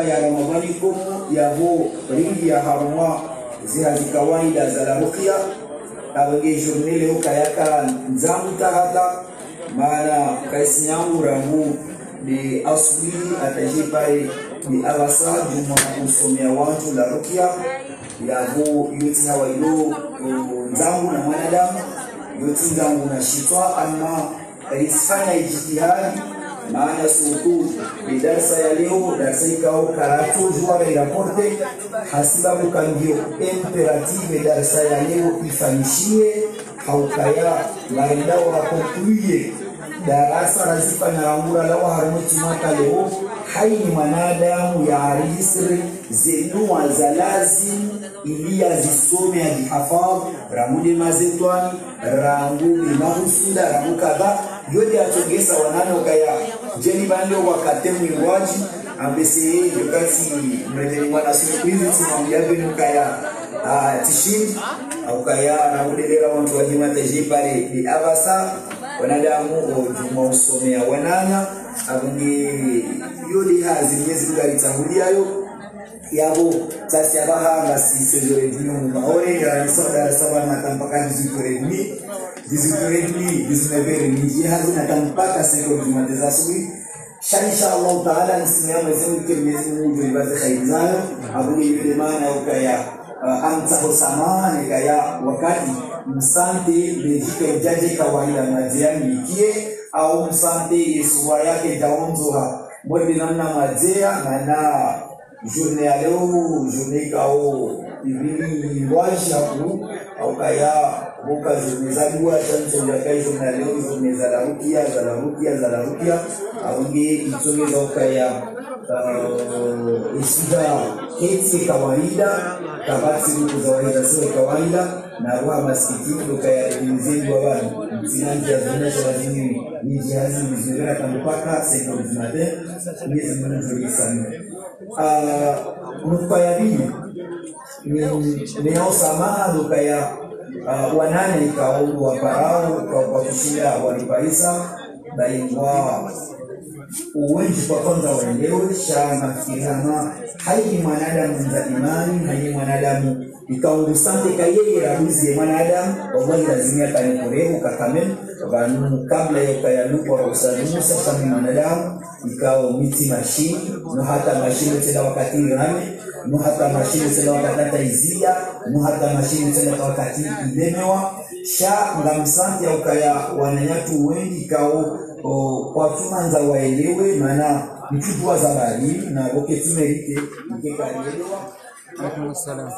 ya Ramadhani kumu ya ho ringi ya harumwa zihazi kawaida za la ruqya awege jurnele ukayaka nzamu tahata maana kaisi yangu rangu ni asli atajipai ni awasa juma kusomea watu la ruqya ya ho yuti hawaido nzamu na mwanadamu yuti nzamu na shitwa ama isfanya ijtihadi maana suku ni darasa ya leo darasa ikao karatu juara iraporte hasiba mukangio imperative darasa ya leo ifanishie haukaya maendao rakokuye darasa razifa na ramura lawa harumuti maka leo haini manadamu ya arisri zenua za lazim ilia zisome ya jihafadh ramude mazetwani rangubi mahusula ramukadha yote atogesa wanano kaya jeni bandio wakatemu iwaji ambese yokati mredeni mwana sukuizi timambiabe nukaya tishindi au kaya ramudelera wantu wajima tajipare di abasa wanadamu ojuma usomea wanana abungi yodi hazi mwezi mga itahulia yabo tasi abaha ngasi sezore dinu maore ya nisada saba na tampaka dizutoredmi dizineveri ni hazi na tampaka seko jumateza subi insha Allah taala nisimia mwezi mwezi mungu ibaze khaizana abungi yule maana ukaya amtaho samani kaya wakati msante bejike jaje kawaida majiani ikie au msante yesuwa yake daonzoha mwede namna majea na journée ya leo journée kao ibili waji hapo au kaya boka journée za dua tanzo ya kai journée leo journée za la rukia au nge itongeza ukaya isida keti kawaida kabati za kawaida sio kawaida na roho masikitiko ukaya mzee wa bani zinanji ya zinaisha lazini ni jihazi mzuri kambaka seko mzimate miezi mwanzo sana nukaya bini neosama nukaya wanane ikaulu waparau kwa kushinda walipaisa baingwa uwenji kwa kwanza waelewe shana kirama haini mwanadamu za imani haini mwanadamu ikaungu sante kayeye rabuzi mwanadamu wawahi lazimia kanikorehu kakamenu kabla ya kayanuku wa usalimusa kami mwanadamu ikawa miti mashini no hata mashini tena wakati rame no hata mashini tena wakati izia no hata mashini tena wakati ilemewa sha ngamsanti ya ukaya wananyatu wengi kao kwa tumanza waelewe maana mkubwa za bali na boke tumerike mkekalielewa. Alaikum salam.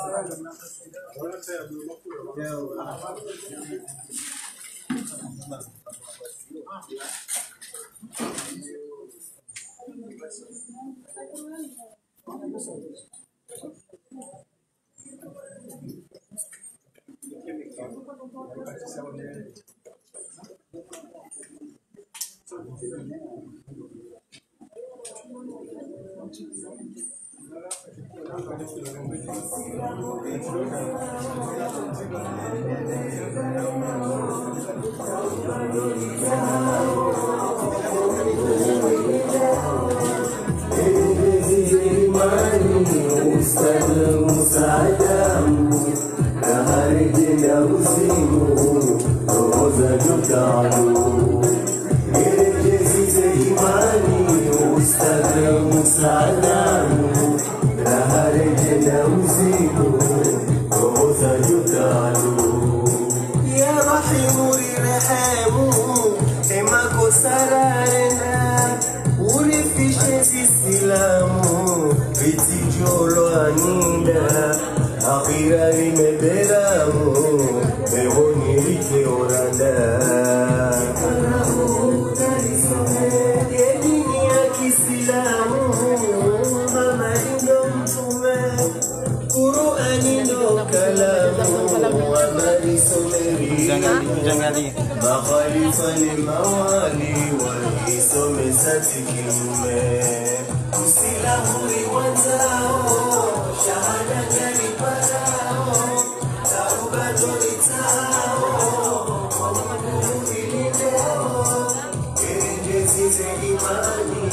Imani,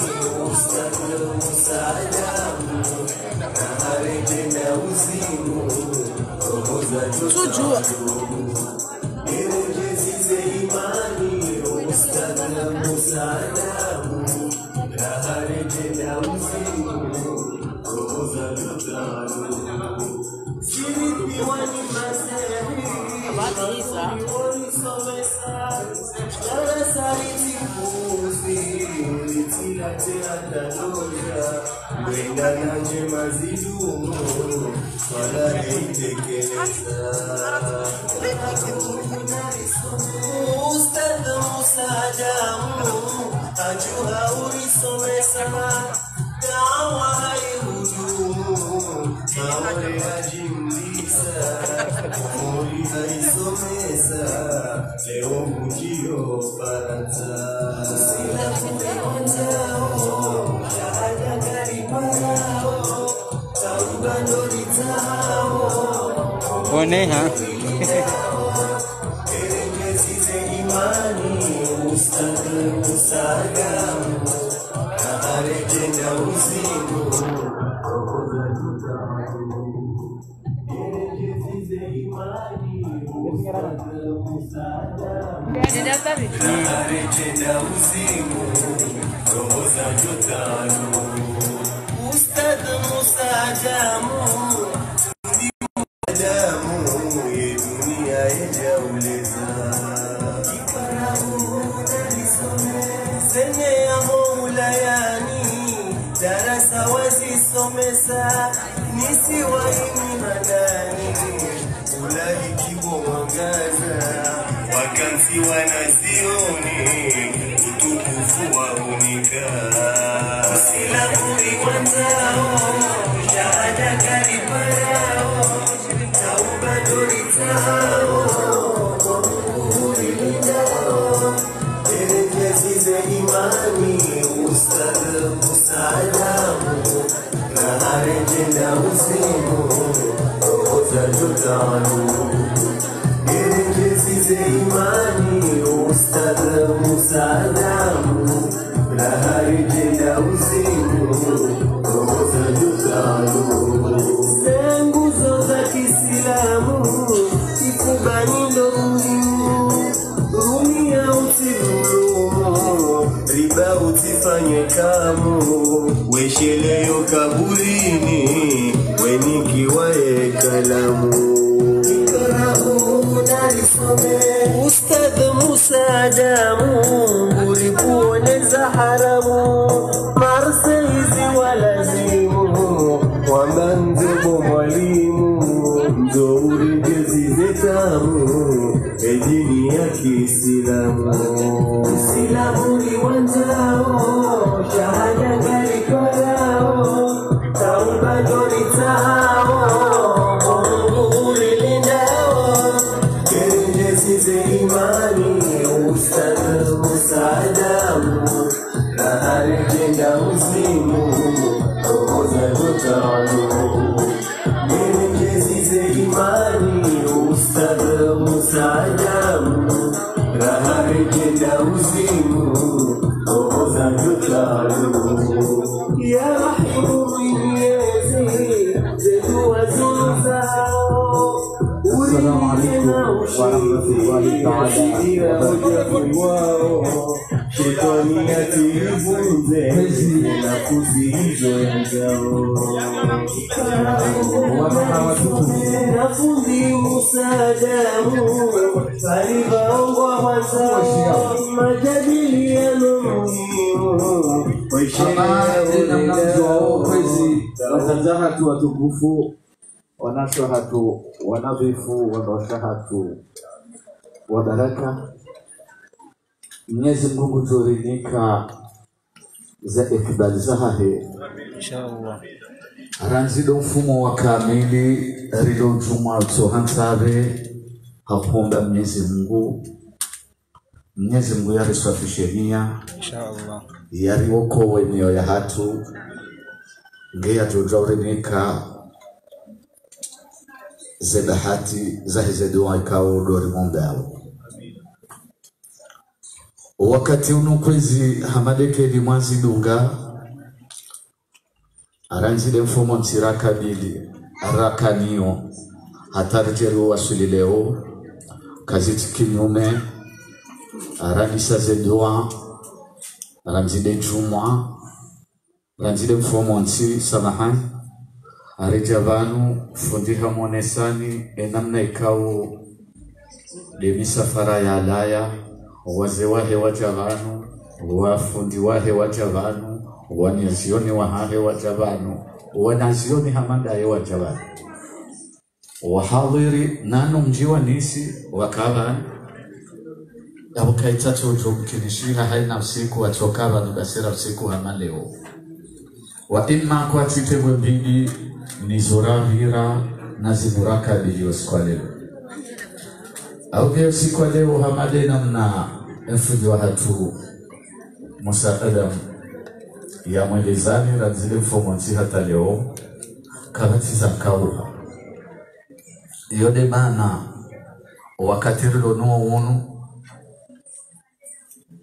ustadil musadam Jua One ha watukufu wanasha hatu wanavifu wanaosha hatu wa baraka. Mwenyezi Mungu turidhika za ikibali zahahe inshallah. Aranzido mfumo wa kamili rido juma usohansabe hakuomba Mwenyezi Mungu yarisafishe nia inshallah, yariokowe mioyo ya hatu ngeya tujaurinika zebahati zahize dua ikao dori mondao. Wakati unukwezi hamadeke di mwazi dunga aranzide mfumo ntiraka bili arakaniyo hatarjeru wasuli leo kaziti kinyume aranisa zedua aramzide jumwa aramzide mfomonsi samahani arejavanu fundiha monesani enamna ikao de misafara ya alaya wazee wahe wajavanu wafundi wahe wajavanu wanazioni wahe wajavanu wanazioni hamandaye wajavanu wahadhiri nanu mjiwa nisi wakavanu abukaita chojo mkinishira haina usiku wachokava nubasira usiku hamaleo wa imma kwa chitegwe mbidi ni zoravira na zimuraka biliyo siku leo au siku leo hamade namna mfuji wa hatu Musa Adam ya mwelezani ranzile mfomonsi hata leo kabati za mkauha yode mana wakati rilo nuo unu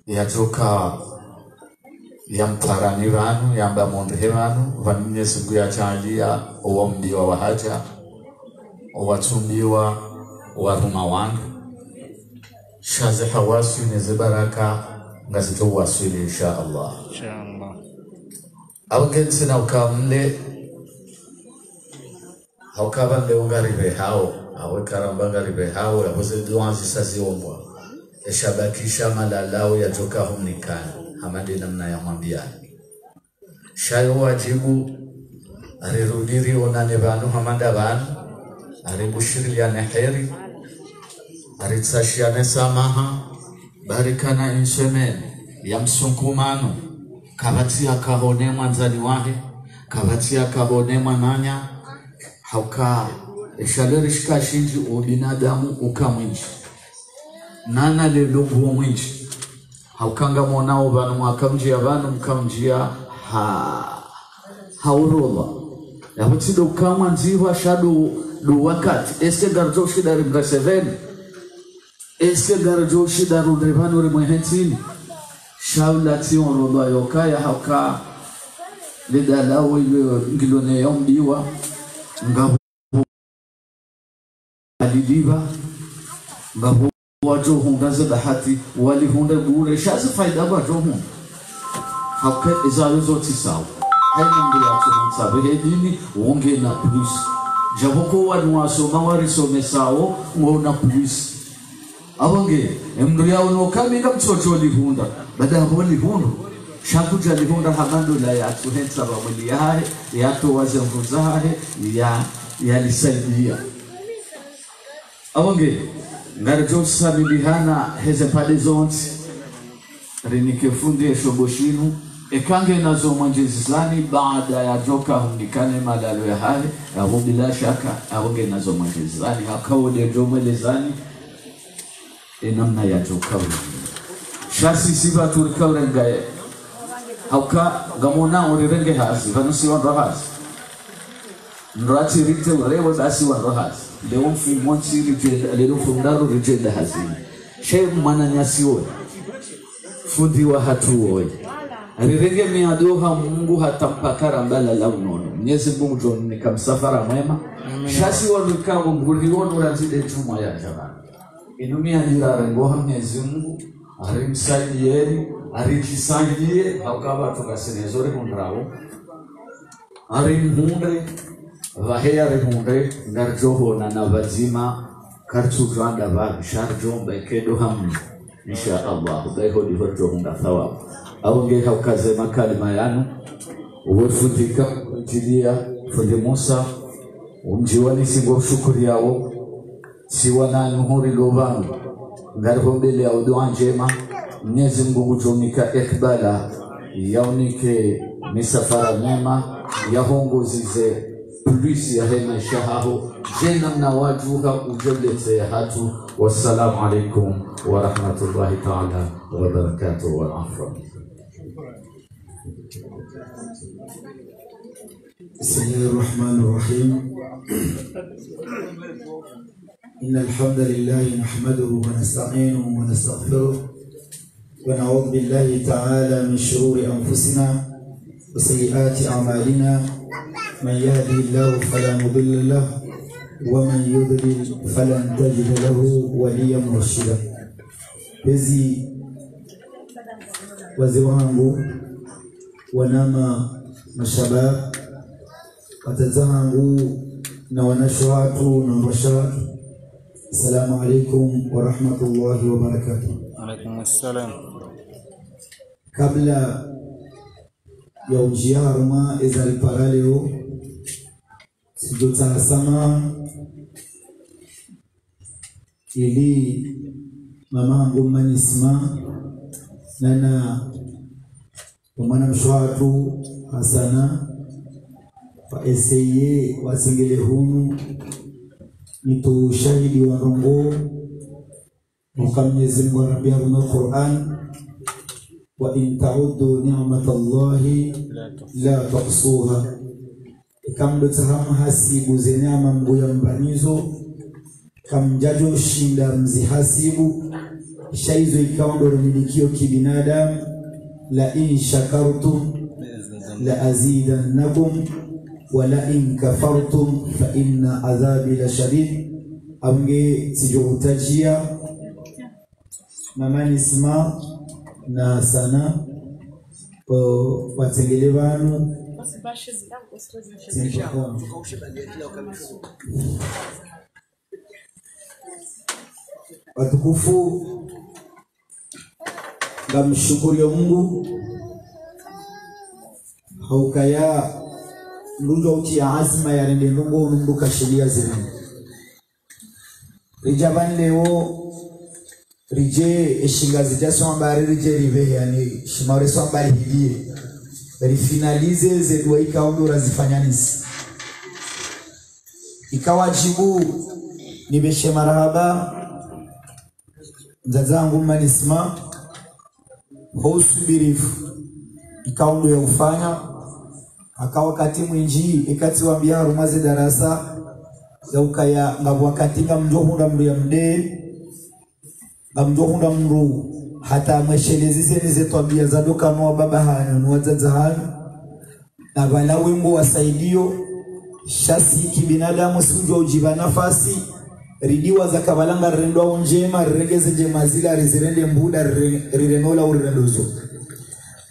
yatoka yamtarani vanu yamba mondhe vanu vanine sungu ya chalia uwambiwa wahaja uwatumbiwa waruma wangu shazi hawasi neze baraka ngazito wasili insha Allah awgensi na ukamle haukabande ungaribe hao awe karambanga ribe hao yahoze duanzi sazi ombwa eshabakisha malalao yatoka humnikani hamadi namna ya mwambiani shayo wajibu arirudiri onane vanu hamanda vanu aribushiriane heri aritsashiane samaha barikana insemene ya msunkumano kabati akahone mwanzani wahe kabati akahone mwananya hauka eshalerishika shinji ubinadamu ukamwinji nana lelungu mwinji haukanga mwanao vanu mwakamjia vanu mkamjia haurola ya hutido kama nziwa shadu du wakati eske garjo shidari mreseveni eske garjo shidaru revanu remwehentini shaula tion rola yokaya hauka lidalawo ngilone yomdiwa ngabu alidiva ngabu wajo hungaze bahati wali hunde bure shazi faida wajo hun hauka izaluzo tisawu haina mbili ya tumansabe hedini wonge na plus jaboko wanu wasoma warisome sawo ngona plus awonge emndu yawo no kamina mchocho lihunda bada holi hundu shakuja lihunda habandu la ya tuhensa bamuli yahe yato wazanguzahe ya lisaidia awonge ngarjo sabilihana heze pade zonti rinike fundi eshoboshinu ekange nazo mwanjezani baada ya joka hundikane malalo ya hali au bila shaka aonge nazo mwanjezani hakawode jomelezani namna ya joka shasi siba turikalenga hauka gamona orerenge hasi vanusi wa rahas nrati rite urewa basi wa rahas leo mfi monchi rite leo fundaro rite hazini shay mananyasiwe fundi wa hatuwe alirenge miadoha Mungu hatampakara mbala la unono Mwenyezi Mungu joni kamsafara mwema shasi wanukango mgulionu ranzide chuma ya jamani inumia nila rengoha Mwenyezi Mungu arimsaidieni arichisaidie haukaba tukasenezore kundrawo arimhunde vahea rehunde ngarjoho na navazima kartu granda va sharjombe kedo hamu insha Allah baiho divorjo hunda thawabu aonge haukaze makalima yanu uwefundika kujilia fundi Musa umjiwani singo shukuri yao siwana nuhuri lobanu ngarhombele au dua njema Mwenyezi Mungu tumika ekbala yaunike misafara mema yahongozize polisi ya hema shahaho jena na wajuha ujolete hatu wassalamu alaikum wa rahmatullahi ta'ala wa barakatuh wa afwa بسم الله الرحمن الرحيم إن الحمد لله نحمده ونستعينه ونستغفره ونعوذ بالله تعالى من شرور أنفسنا وسيئات أعمالنا من يهده الله فلا مضل له ومن يضلل فلن تجد له وليا مرشدا. Bezi wazee wangu, wanama mashabab, wazazi wangu na wanashwatu na washatu, assalamu alaikum wa rahmatullahi wa barakatuh. Alaikum assalam. Kabla ya ujiaruma ezali paraleo sijota sama ili mama angu manisma nana mwana mshwatu Hasana wa eseye wasingele hunu nitu shahidi wa rongo Mwenyezi Mungu Rabbia na Qur'an wa in ta'uddu ni'matallahi la tuhsuha. Ikamdo tahamu hasibu zenyama mbuya mbanizo kamjajo shinda mzihasibu shaizo ikaondo rumidikio kibinadamu la in shakartum la azidannakum wa la in kafartum fa inna adhabi la shadid. Amge sijuhutajia mama Nisma na Sana watengele vanu watukufu, ngamshukuru Mungu haukaya ndujo uti azma ya rende ndongo nunduka sheria zenu rijaban leo rije eshingazi jaso ambari rije rive yani shimare so ambari hidie rifinalize zedwa ikaondo razifanyanisi ikawajibu nibeshe marahaba mzazangu manisma hosubirifu ikaondo ya ufanya akawa kati mwinji ikati wambia harumaze darasa ya ukaya ngabu wakati nga mjohunda mru ya mde nga mjohunda mru hata mweshelezi zenize tuambia zadoka nuwa baba hanyo nuwa zaza hanyo na bala wimbo wasaidio shasi kibinadamu sunjo ujiba nafasi ridiwa za kabalanga rindwa unjema rirengeze jemazila rizirende mbuda rirenola urirendozo.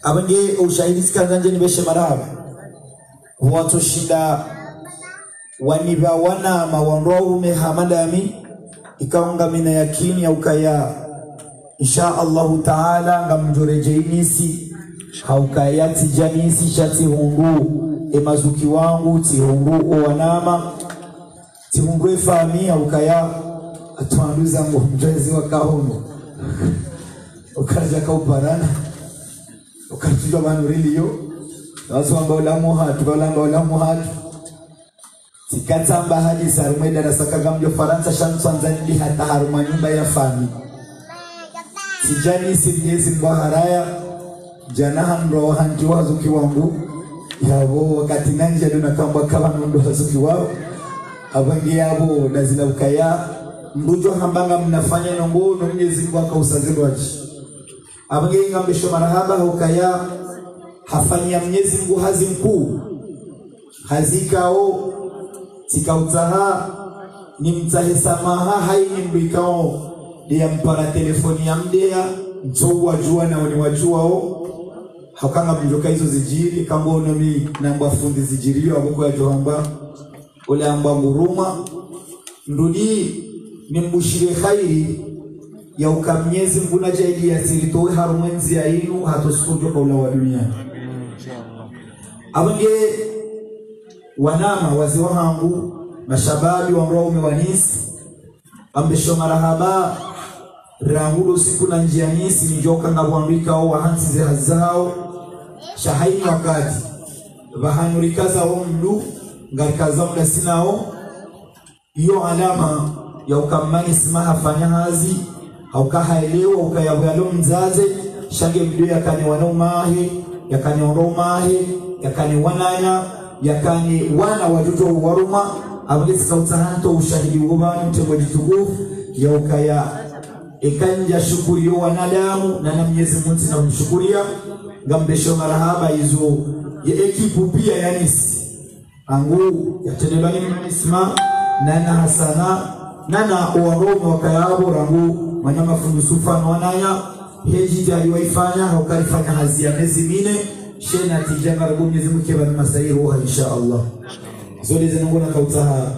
Abange ushahidi sikanzanje nibeshe marahaba watu shida waniba wana mawandwa ume hamadami ikaunga mina yakini ya ukaya insha Allahu ta'ala ngamjoreje inisi haukaya tijanisi shati hungu emazuki wangu tihungu owanama tihungu efami haukaya atuanduza mjezi wa kahono ukaja kauparana ukatujwa manuriliyo wazo ambao la muhatu sikatamba hadi sarumeda na sakaga mjo Faransa shanzanidi hata haruma nyumba ya fami sijani sijezi mbaharaya janaha ndo hanti wazuki wangu yabo wakati nanje duna kamba kama ndo wazuki wao abangi yabo dazina ukaya mbujo hambanga mnafanya nongo Mwenyezi Mungu akausazirwaji abangi ngambesho marahaba ukaya hafanya Mwenyezi Mungu hazi mkuu hazikao sikautaha ni mtahe samaha haini mbikao dia mpara telefoni ya mdea mtogu wajua na wani wajuao hakanga mjoka hizo zijiri kambo nomi namba fundi zijirio wabuku ya johamba ule amba nguruma ndudi ni mbushire khairi ya ukamnyezi mbuna jaidi ya silitowe harumwenzi ya inu hatosikujo kwa ula wa dunia. Abange wanama wazi wangu mashababi wa mraume wanisi ambesho marahaba rangudo siku na njianisi nijoka nga wambika o wahansi zihazao shahaini wakati vahanurikaza o mdu ngarikaza mda sinao iyo alama ya ukamani simaha fanya hazi haukahaelewa ukayabuyalo mzaze shange mdu yakani wanaumahe yakani wanaumahe yakani wananya yakani wana wajuto waruma abagezi kautahanto ushahidi ubani mtego jitugufu ya ukaya ekanja shukuri yo wanadamu na Mwenyezi Mungu na mshukuria ngambesho marahaba hizo ya ekipu pia yanisi angu yatendelani Isma nana hasana nana uwaromo wakayabo rangu manyama fundusufa nwanaya heji jari waifanya haukarifanya hazi ya mezi mine shena tijanga rabu mnyezi mkeba ni masairi roha insha Allah zole zenunguna kautaha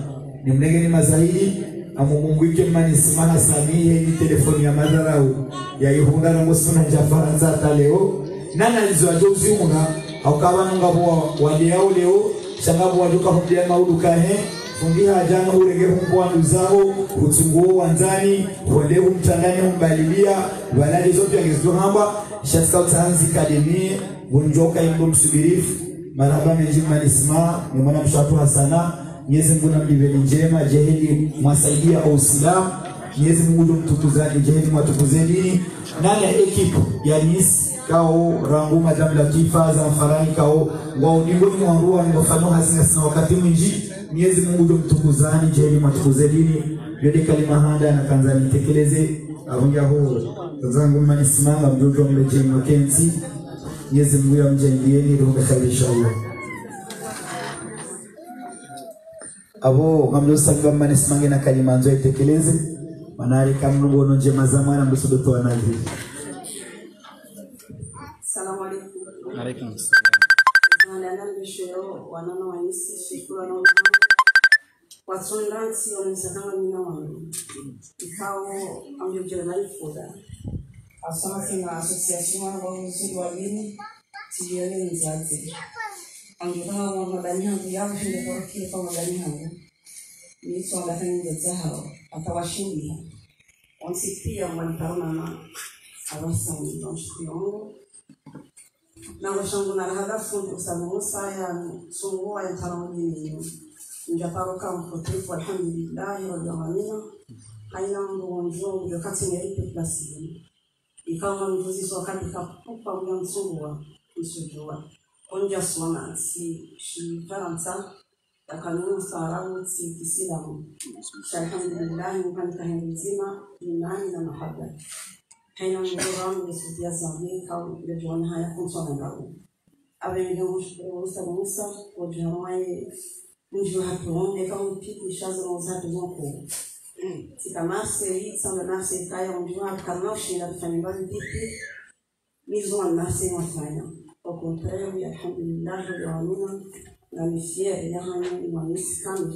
ni mnegeni mazahidi amu ike mani simana samihe ni telefoni ya madharau ya yuhunga rangu suna jafaranza hata leo nana nizo ajozi unga haukawa nungabu wadiao leo shangabu waduka humbia maudu kahe fundiha ajana urege humbua nuzao utunguo wanzani huondehu mtangani humbalibia waladi zote ya gizuhamba shatika utahanzi kademie gunjoka imbo msubirifu maraba menjima nisma nimona mshatu hasana Mwenyezi Mungu namliveni njema jehili mwasaidia au Uislamu Mwenyezi Mungu mtukuzani jehili mwatukuzeni nani ekipu ya NIS kao rangu madam Latifa za mfarani kao wao ningoni mwanrua ngofano hazina sina wakati mwingi Mwenyezi Mungu mtukuzani jehili mwatukuzeni yode kalima handa na kanzani tekeleze avunja ho zangu manisimama mjojo mleje mwakenzi Mwenyezi Mungu amjailieni roho khali inshallah abo ngamlo sanga manisimanga na kalima nzo itekeleze manari kamrubono njema zamana mbusudo to anazi Assalamu alaikum. Alaikum assalam. Nana mbeshero wanana wanisi shikura na watsondansi onisakanga mina wangu ikao amjojela na ifoda asama sina association wa muziki wa dini tijele nzazi amjotanga wa madani hangu yangu shinde kwa kile kwa madani hangu ni swala kaninde zao atawashindia wansipia mwalikarona na awasani nashukuru na washangu na hadafu kusabu saya sunguwa ya tarawini njaparoka mpotefu alhamdulillah rabbil alamin haina mgonjwa ndio kati ngeripe plasi ikawa mjuzi wakati kapupa msunguwa msujua onja swana si shifaransa akanunu saramu si kisilamu alhamdulillah mkanda henzima imani na mahabba haina mgonjwa ndio zamani kau ndio haya kunsona ngao abenyo musa wajamai ndio hapo kama kitu shazo mzatu zako sikamase hii sana nafsi kaya ndio kama shida kufanya mbali vipi nizo nafsi wafanya kwa contraire alhamdulillah wa amina na mishia ya hani mwanisi kama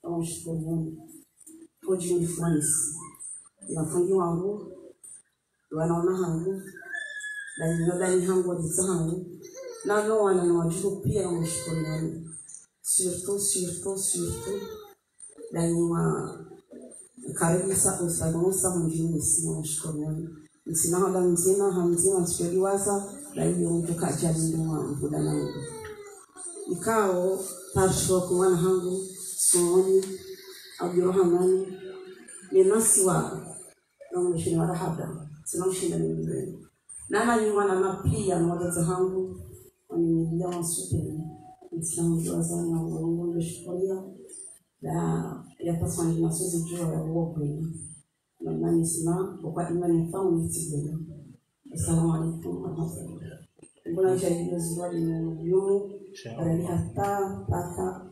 tunashukuru kwa jini France ya fundi wangu wanaona hangu na nyoda hangu wadisangu na leo wanawajua pia mshukuru surtout daima karibu usagusa mjini sina mshukuru sina hada mzima hamzima tuliwaza na hiyo mtu kajali ndio mvulana wangu ikao tarsho kwa hangu soni Abdurrahman ni nasiwa na mshini wa hada sina mshinda mimi na nyumbani na pia mmoja hangu ni jamaa super Islam wazana na Mungu shukuria na yapaswa na sisi jua ya wokovu na nani sima kwa imani fauni tigena. Assalamu alaikum wa rahmatullahi. Mbona jaiyo zwali ni yo rali hata paka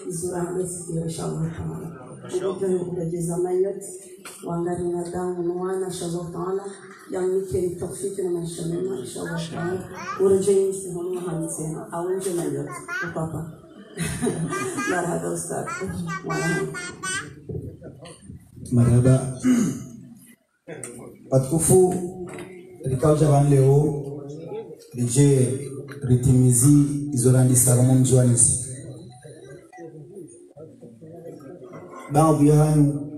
izura mesi inshallah taala. Ndio kujeza mayot wangani na damu mwana inshallah taala yang nikeni tawfiki na maisha mema inshallah taala. Urejeni sehemu hamsema au nje mayot papa. Marhaba ustaz. Marhaba. Watukufu rikao jaban leo rije ritimizi izorandi salamu mjwanisi baadhi ya hayo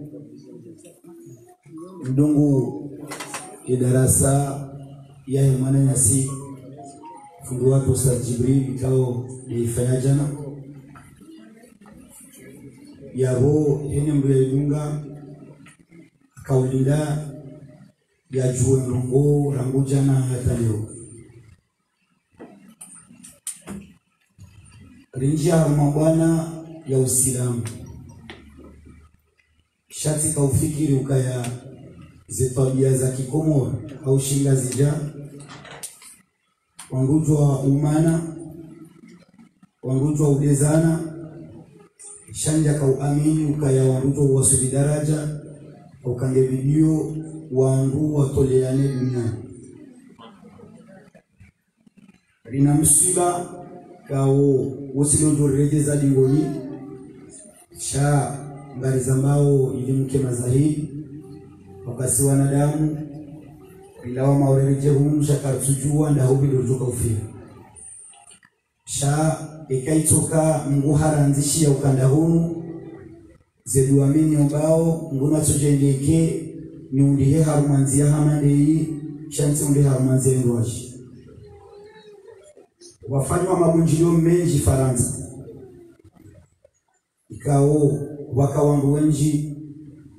mdungu ya darasa ya himana nyasi fundu watu Ustaz Jibril ikao ifanya jana yabo ene mbelunga kaulinda ya juo ndongo rangu jana hata leo rinjia mabwana ya Uislamu shati kaufikiri ukaya zetabia za Kikomoro au shinga zija wangujwa umana wangujwa udezana shanja kauamini ukaya wanduto wasudi daraja ukange video wandu watoleane dunia rina msiba kao wosilojo rejeza dingoni sha ngari zambao ilimke mazahidi wakasi wanadamu ilawa maurereje humu shakartujua ndahubi dojoka ufia sha ikaitoka nguharanzishi ya ukanda hunu zeduamini obao nguna tujendeke ni undihe harumanzia hamadei shansi undihe harumanzia nduwashi wafanywa mabunjilio menji Faransa ikao wakawangu wenji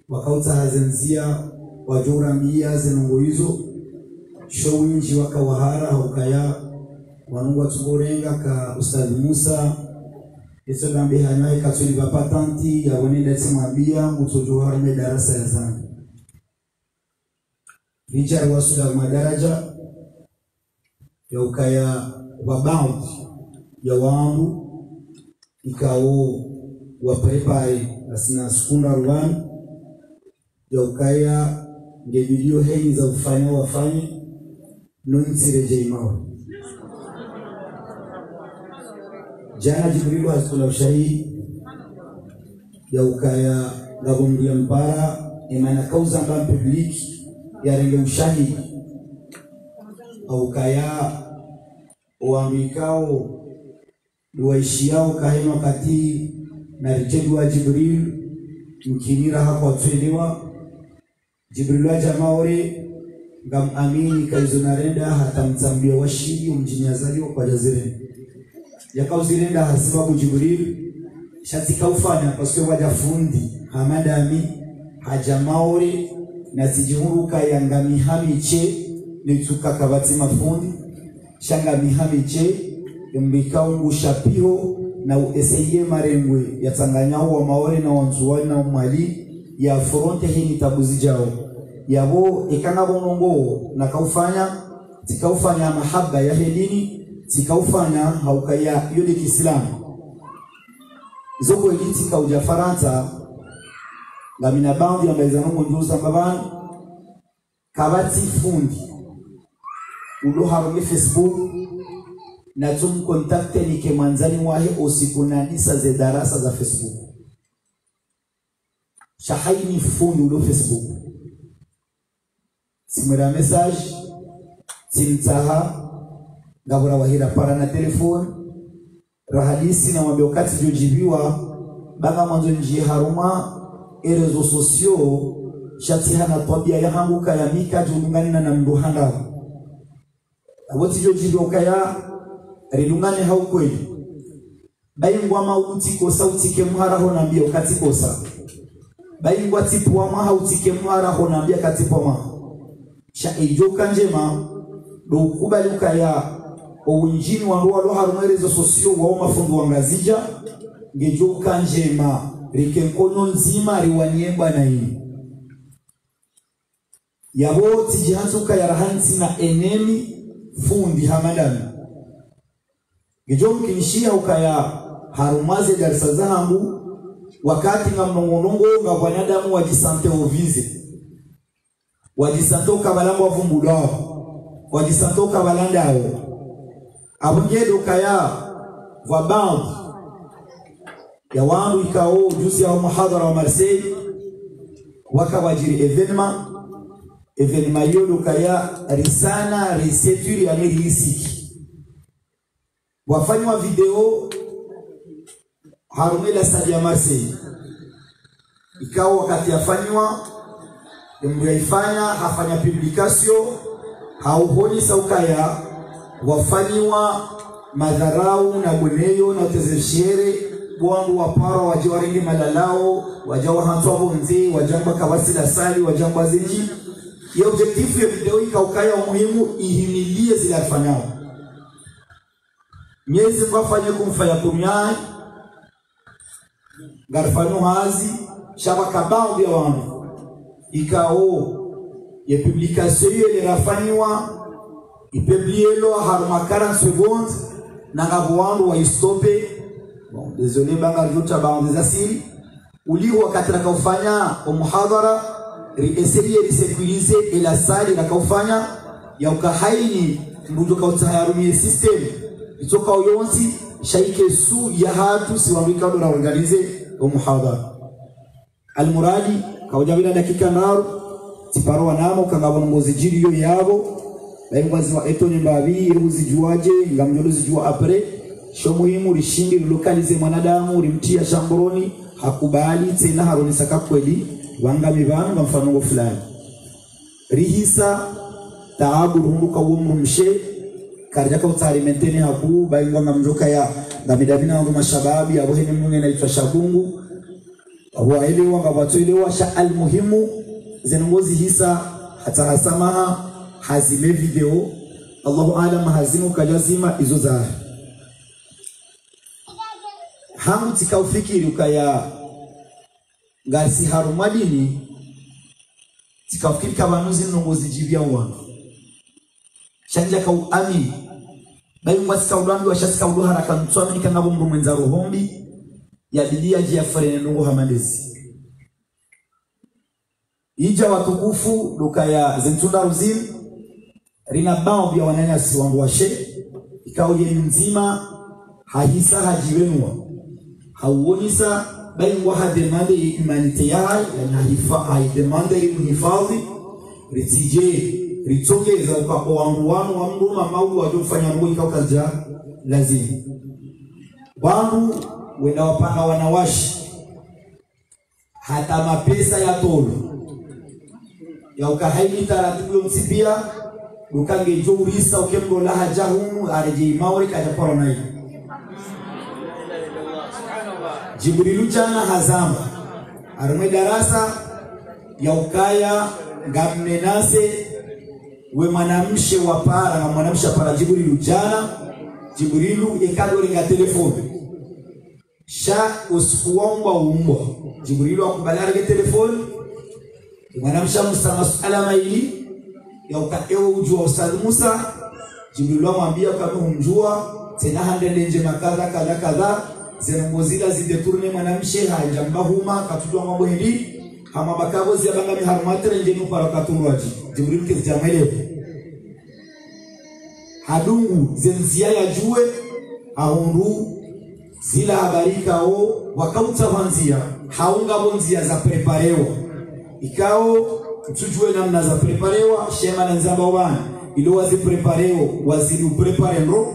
wakauta hazenzia wajura mbia zenungu hizo show winji wakawahara hukaya wanungwa tuborenga ka Ustadhi Musa iso gambe hanywae katuli patanti ya wanenda timwambia ngutojohara me darasa ya zangu Richard wasuda madaraja ya ukaya wabound ya wangu ikao waprepare asina sekunda ruwani ya ukaya nge video hei za ufanya wafanye nonsireje imawe jana Jibrilu hasikula ushahidi ya ukaya gabongulia mpara imana kauza mba publiki ya renge ushahidi au ukaya uambikao duwaishiao kahema kati na rijedu wa Jibril mkinira hako watuelewa Jibril wa jamaore ngam amini kaizonarenda hata mzambia washidi umjinyazaji wa kwa jazireni yakauzirenda hasibabu Jibril shatika ufanya pasikwe wajafundi hamadami hajamaore na sijihuruka yangami hamiche nituka kabati mafundi shanga mihamiche mbikao ngushapiho na ueseye marengwe ya Tanganyahu wa maore na wanzuwani na umali ya fronte hini tabuzi jao yabo ikanga bonongo na kaufanya tikaufanya mahaba ya hedini tikaufanya haukaya yode Kiislamu zoko eliti kauja Faransa la minabandi ya mbezanungu njuza mbabani kabati fundi ulo harumi Facebook na tumkontakte nike manzani wahe usiku na nisa ze darasa za Facebook shahaini fundi ulo Facebook simwera message simtaha gabura wahira para na telefone rahadisi na wambia wakati jojibiwa banga mwanzo njie haruma erezo sosio shatiha na tabia ya hanguka ya mika julungani na mduhanda woti jojibiwa kaya rilungane haukweli baingwa mauti kosa utike muhara honambia ukati kosa baingwa tipwa maha utike muhara honambia katipwa maha sha ijoka njema do kubaluka ya unjini wanduwa lo harumerezo sosio wa mafundu wangazija ngejoka njema rikenkono nzima riwaniemba na hii yabo tijihanzuka ya rahansi na enemi fundi hamadami ngejoka kinishia ukaya harumaze darisa zangu wakati nga mnongonongo nga wanadamu wajisante ovize wajisantoka balambo wavumbulao wajisantoka balandao abungedo kaya wabandu ya wangu ikao juzi ya muhadhara wa Marseille wakawajiri evenement yodo kaya risana reseturi ya risiki wafanywa video harumela stadi ya Marseille ikao wakati yafanywa mwaifanya hafanya publication hauhoni saukaya wafanywa madharau na boneyo na utezeshere wangu wapara wajiwaringi malalao wajawa hantuwa bonzi wajamba kabasi la sali wajamba zinji ya objektifu ya video ikaukaya umuhimu ihimilie zile afanyao miezi mwafanye kumfanya kumyai garfanu hazi shaba kabao vya wangu ikao ya publication ile rafanywa ipublielo haruma 40 secondes na ngabo wangu wa istope désolé banga rjota baadhi za siri uliwa katika kufanya muhadhara essayer de sécuriser et la salle na kufanya ya ukahaini mbujo ka utayarumie system itoka uyonsi shaike su ya hatu siwambika ndo na organize muhadhara almuradi kaujabila dakika naro tiparo wanamo kangabona ngozi jiriyo yabo baimwazi wa etonye mbabi uzijuaje ngamjolo zijua apre sho muhimu rishindi localize mwanadamu rimtia shamboroni hakubali tena haroni saka kweli wanga mibano na mfano fulani rihisa taabu runduka umumshe karjaka utalimenteni haku baingwa ngamjoka ya ngamidabina wangu mashababi abo hene mungu naitwa Shabungu abo elewa ngabatoelewa sha almuhimu zenongozi hisa hata hasamaha hazime video Allahu alam hazimu kajazima izo za hamu tikaufikiri ukaya ngasi harumadini tikaufikiri kabanuzi nongozi jibia wangu shanja kau ami bayi mwasi kaudambi wa shasi kaudu haraka mtuamini kangabo mrumenza rohombi ya bidia jia farene nungu hamandezi ija watukufu duka ya zentunda ruzim rina bao bia wananyasi wangu washe ikao yeni mzima hahisa hajiwenua hauonisa bayi mwaha demande imanite yai haidemande imunifadhi ritije ritongeza ukako wangu wanu wa mduma maulu wajofanya mgoi kwa kaza lazima wangu wenda wapanga wanawashi hata mapesa ya tolo ya ukahaini taratibu ya msipia ukange jourisa ukemgo laha jahumu areje imauri kajaporo na hiyo Jibrilu jana hazamba arume darasa ya ukaya ngamnenase we mwanamshe wa para na mwanamshe para Jibrilu jana Jibrilu ekadori nga telefoni sha usikuomba umbwa Jibrilu akubalarge telefoni mwanamshe musama alama ili ya ukaewa ujua Ustadh Musa Jibrilu amwambia kama humjua tena handende nje makadha kadha kadha zenongozila zideturne mwanamshe hajambahuma katujua mambo hindi hama bakabo ziyabanga miharumatre njenu para katurwaji Jibrilu kezijamele hadungu zenzia ya juwe ahundu zila habarika o wakauta wanzia haunga bonzia za preparewa ikao tujue namna za preparewa shema na nzamba wana ilo wazi preparewa wazili upreparemro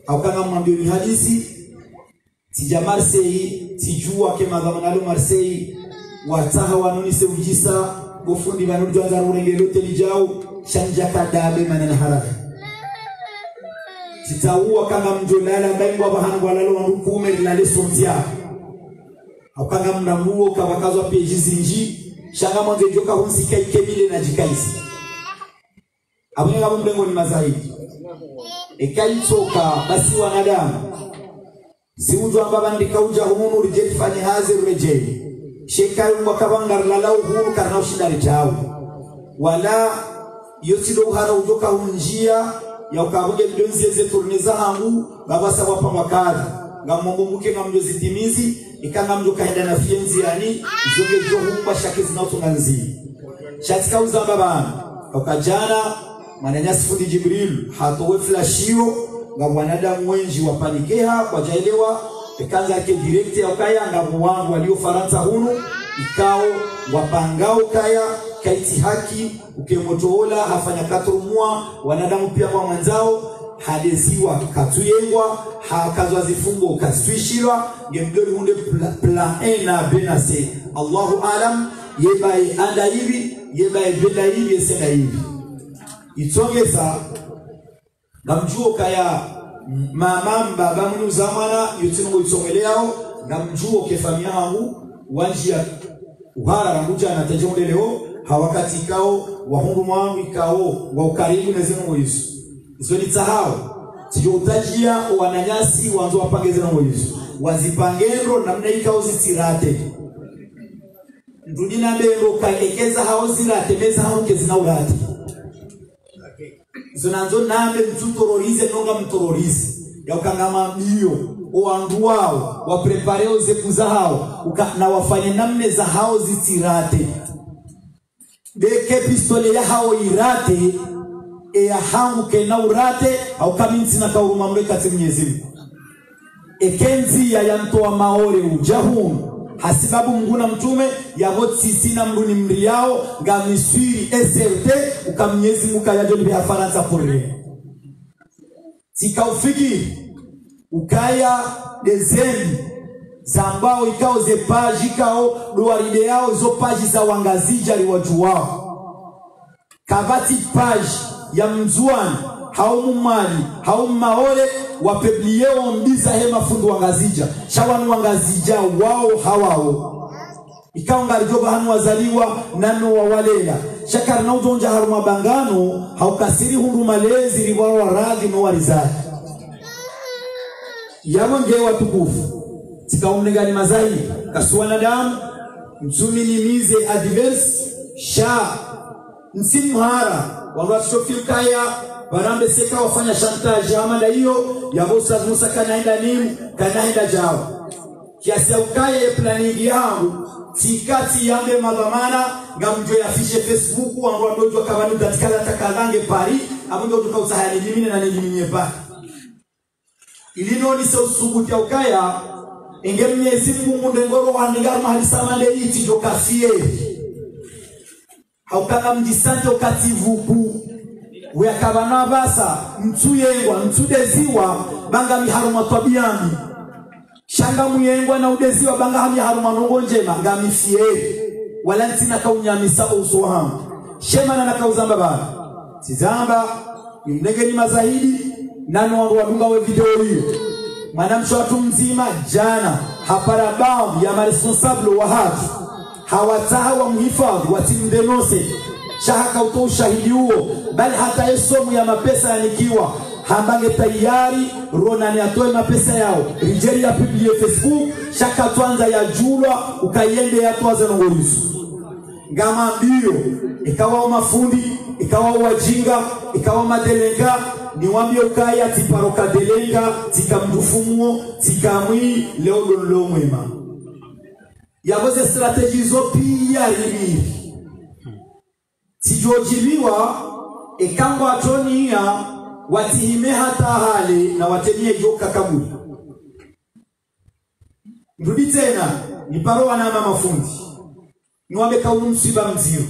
au kama mwambio ni hadisi tija Marseille tijua kema dhamanalo Marseille wataha wanonise ujisa gofundi vanurjo anza urengelo telijao shanja kadabe manana haraka titaua kama mjolala baingwa bahangu walalo wandukume lilale sontia au kama mnamuo kabakazwa peji zinji shanga mwanze joka hunsika ikemile na jikaisi abunga kama mlengo ni mazahidi ekaitoka basi wanadamu si ujo ambaba ndika uja hunu rijeti fanye hazi rejei shekaru mwakabangar lalau hunu karna ushindari jao wala yosido uhara ujoka hunjia ya ukabuge mdonzi ze turneza hangu baba sawa pamba kada ngamombo muke ngamjozi timizi ikanga mjoka henda na fienzi yani zoge johumba shake zinaotunganzi shatika uzamba bana ukajana mananyasi fundi Jibril hatowe flashio ngabwanadamu wenji wapanikeha kwa jaelewa ekanza yake direct ya ukaya ngabu wangu walio Faransa hunu ikao wapangao kaya kaiti haki ukemotoola hafanya katurumua wanadamu pia kwa mwanzao hadeziwa katuyengwa hakazwa zifungo katwishirwa ngemdori hunde plan A na B na C Allahu alam yebai anda hivi yebai benda hivi yesenda hivi itongeza ngamjuo kaya mamamba bamunu zamana yutingo itongeleao ngamjuo kefamia hangu wanjia uhara ranguja na tajonde leo hawakati ikao wahungu mwangu ikao wa ukaribu na zeno Yesu izo ni tahao tijo utajia wananyasi wanzo wapange zeno Yesu wazipangero namna ikao zitirate ndudina bero kaekeza hao zirate meza hao kezina urate zonanzo nambe mtutororize nonga mtororize ya ukangama mbio oandu wao waprepareo zekuza hao na wafanye namne za hao zitirate beke pistole ya hao irate ya hangu kena urate au kaminsi na kauruma mweka Mwenyezi Mungu ekenzi ya mtoa maore ujahunu hasibabu mnguna mtume ya sisi na mruni mriao nga miswiri SRT ukamnyezi muka ya joni bia Faransa pore tika ufiki ukaya dezemi zambao ikao ze page ikao duaride yao zo page za wangazija liwaju wao kabati page ya mzuani haumu mali haumu maore wapeblieo mbiza hema fundu wangazija shawanu wangazija wao hawao ikawa ngarijoba hanu wazaliwa nano wawalela shakari na ujonja haruma bangano haukasiri hundu malezi riwao waradhi no warizari yawange watukufu tika umnegani mazai kasuwana damu mtumi nimize adverse sha msimu hara wanwatutofil kaya barambe seka wafanya shantaji amanda hiyo ya Musa Musa kanaenda nimu kanaenda jao kiasi ukaya planning yangu tikati yambe mabamana ngamjo ya fishe Facebook wangu ndojo kabani datikala takalange pari abundo tukausahali limine na niliminye pa ilino ni sausuguti ukaya engemye Mungu mundengoro wanigara mahali samande iti jokafie haukaka mjisante ukativuku wekabana basa mtuyengwa mtudeziwa banga miharuma twabiami shanga muyengwa na udeziwa banga hami haruma nongo njema ngamifie wala ntina kaunyamisa uso hamu shema na nakauzamba bana tizamba mnegeni mazahidi nano wangu wadunga we video hiyo mwanamsho watu mzima jana hapara baadhi ya maresponsable wa haki hawataha wa mhifadhi watimdenose shahaka uto ushahidi huo bali hata yesomu ya mapesa yanikiwa hambange tayari ronani atoe mapesa yao rijeri ya publie Facebook shaka tuanza ya julwa ukayende ya tuwaze nongolisu ngama mbio ikawa mafundi ikawa wajinga ikawa madelenga niwambie ukaya tiparoka delenga tikamdufumuo tikamwi leo donlo mwema yaboze strategy zo pia hivi sijojiliwa ekangwa atonia watihime hata hali na watemie joka kaburi nrudi tena ni paroa na mama fundi niwambe kaunu msiba mzio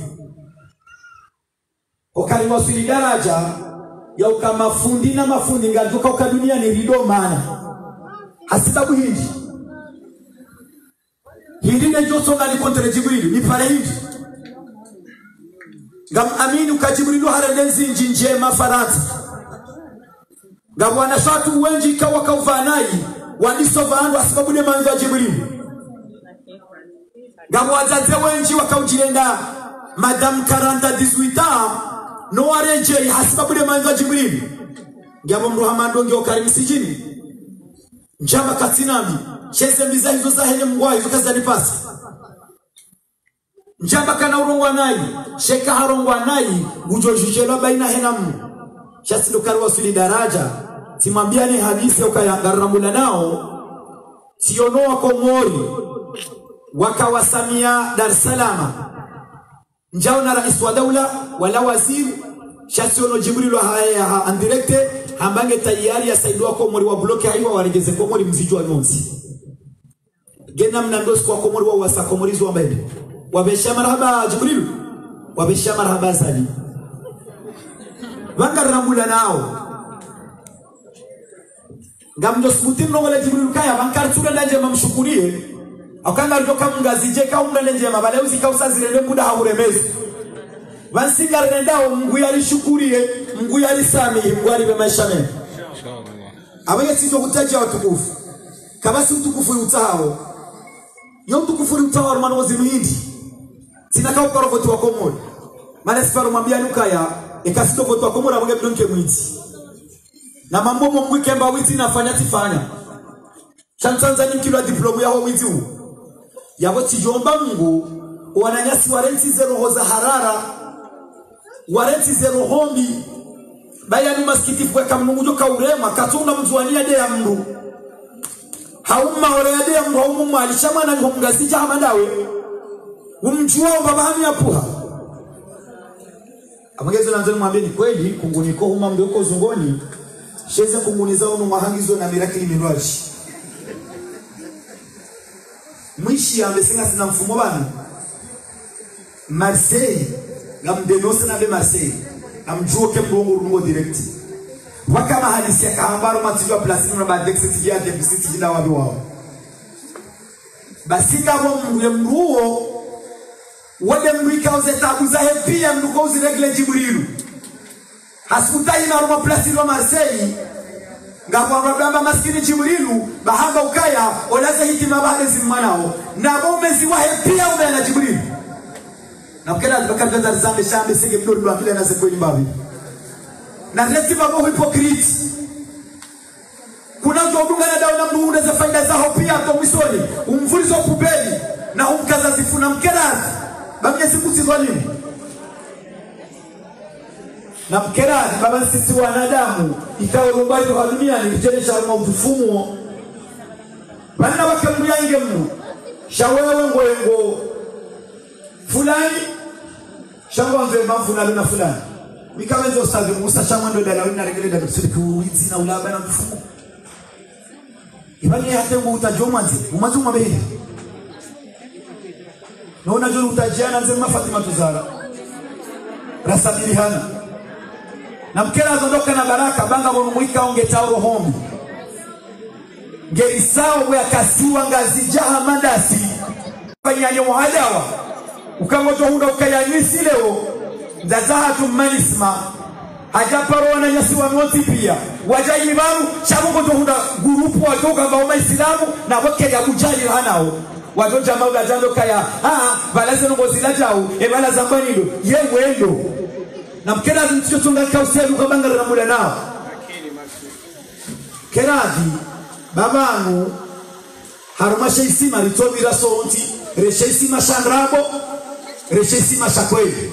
okari wasili daraja ya ukamafundi na mafundi ngaduka ukadunia ni rido mana hasibabu hindi ne josonga ni kontre Jibril ni pale hindi ngam amini ukajibrilu harendenzi njinjema Faransa ngam wanashatu wenji kawa kauvanai waniso vaandu asibabu ne manzo Jibrilu ngam wazaze wenji wakaujirenda madam 40-18 no wareje hasibabu ne manzo Jibrilu ngam mruhamando ngi okari sijini njama katinami cheze miza hizo za hene mngwai vikazani pasi njamba kana urongwa nayi sheka harongwa nayi ujojishelo baina henamu chasi lokarwa suli daraja timambiane hadisi ukayangaramula nao tionoa Komori wakawasamia Dar es Salaam njao na rais wa daula wala waziri chasi ono Jibril haya andirekte hambange tayari ya saidwa Komori wa bloke haiwa waregeze Komori mzijwa nyonzi gena mnandosi kwa Komori wa wasa Komori zuwa mbele wabesha marhaba Jibril wabesha marhaba Sali wangaramula nao ngamdo smutino wala Jibril kaya wankartura ndanje mamshukurie akanga alitoka mngazije ka umna njema bale uzika usazirende muda hauremezi wansingar ndao Mungu yalishukurie Mungu yalisami Mungu alibe maisha mema abanye sizo kutaja watukufu kama si utukufu utao yo utukufu utao mwana wazimuhindi sinaka ukarofoti wa Komori maana sifaro mwambia nukaya ekasito voto wa Komori abonge bidonke mwiti na mambo Mungu kemba witi nafanya tifanya chantanzani mkilo diplomu yao witi huu yabo tijomba Mungu wananyasi warenti zero hoza harara warenti zero hombi baya ni maskitifu kwa Mungu joka urema katunda mzuania de ya Mungu hauma oreyade ya mhumu mwalishama na mhumgazija hamandawe umjua mbabahami ya puha amagezo nanzoni mwambie ni kweli kunguniko huma mdoko zungoni sheze kunguniza unu mahangizo na mirakili minwaji mwishi ambesenga sina mfumo bana Marseille ngamdenose na be Marseille amjuo ke mrongo direct waka mahadisi ya kahambaro matijwa plasini na badex tijia deficit jina wabi wao basika bo mruo wade mrika uzetabu za hepia mruko uziregle Jibrilu haskutai na roma plasini wa Marseille ngabwa mabamba maskini Jibrilu bahamba ukaya olaza hitima bahade zimmanao na bomezi wa hepia ubena Jibrilu na mkena bakanda zambe shambe sege mdodo wa kile na sekweni mbavi na leti babo hypocrite kuna mtu odunga na dawa na mduunda za faida zao pia kwa mwisoni umvulizo kubeli na umkaza zifuna mkena bamye siku sizwalimu na mkena baba sisi wanadamu ikawa rubai kwa dunia ni jenesha maufumo bana wakamyange mnu shawewe ngwengo fulani shangwa mve mamfu na fulani mikawenzo stavi musa shangwa ndo dala wina regeleda kusiriku wizi na ulaba na mfumo ibani hata ngu utajomanzi umazuma behe na unajua utajiana nzema Fatima Tuzara rasabili hana na mkena zondoka na baraka banga mwika onge tauro homi ngerisao ya kasiwa ngazi jaha mandasi fanyanya wahadawa ukangoto hunda ukayanyisi leo ndazahatu manisma hajaparo na nyasi wa noti pia wajayibaru shabuko hunda grupu watoka kwa Islamu na wake ya kujali hanao watonja mauga jando kaya balaze ngozi la jao ebala zambani ndo ye wendo na mkena mchochonga kauselu kwa banga na muda nao kenadi babanu harumasha isima ritobira sonti resha isima shandrabo resha isima shakweli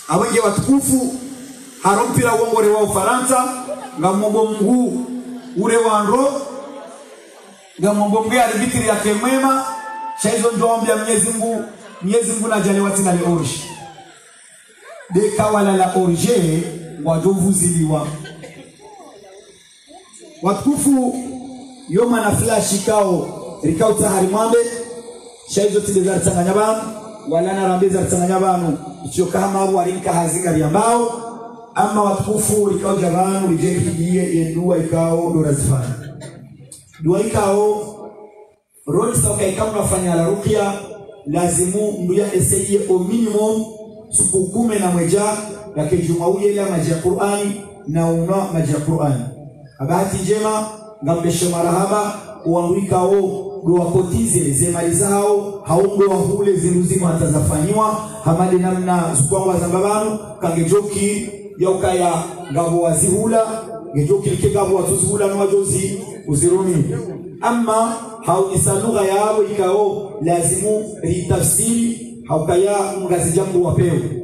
awenge watukufu harompira uongore wa Ufaransa ngamombo mguu ure wa nro ngamombo mgea ribitiri ya kemwema shaizo ndoambia Mwenyezi Mungu na jale watina le orji deka wala la orje wadovu ziliwa watukufu yoma na flash kao rikao taharimambe shaizo tilezar tanganya banu wala na rambeza tanganya banu icho kama warinka hazinga riambao ama watukufu rikao jabanu rijekijie yendua ikao dorazifana dua ikao roni sauka ikao nafanya la rukia lazimu mbuya eseye o minimum sukukume na mweja lake jumauye la maji ya Qur'ani na una maji ya Qur'ani abahati njema ngambeshe marahaba uanguikao dua kotize zemali zao haungo wahule zinuzima atazafanywa hamadi namna zukwangwa zambabanu kangejoki yaukaya ngabo wazihula ngejoki likegabo watuzihula na wajozi uzirumi ama haunisa lugha yao ikao lazimu ritafsiri haukaya mgazi jambu wapewe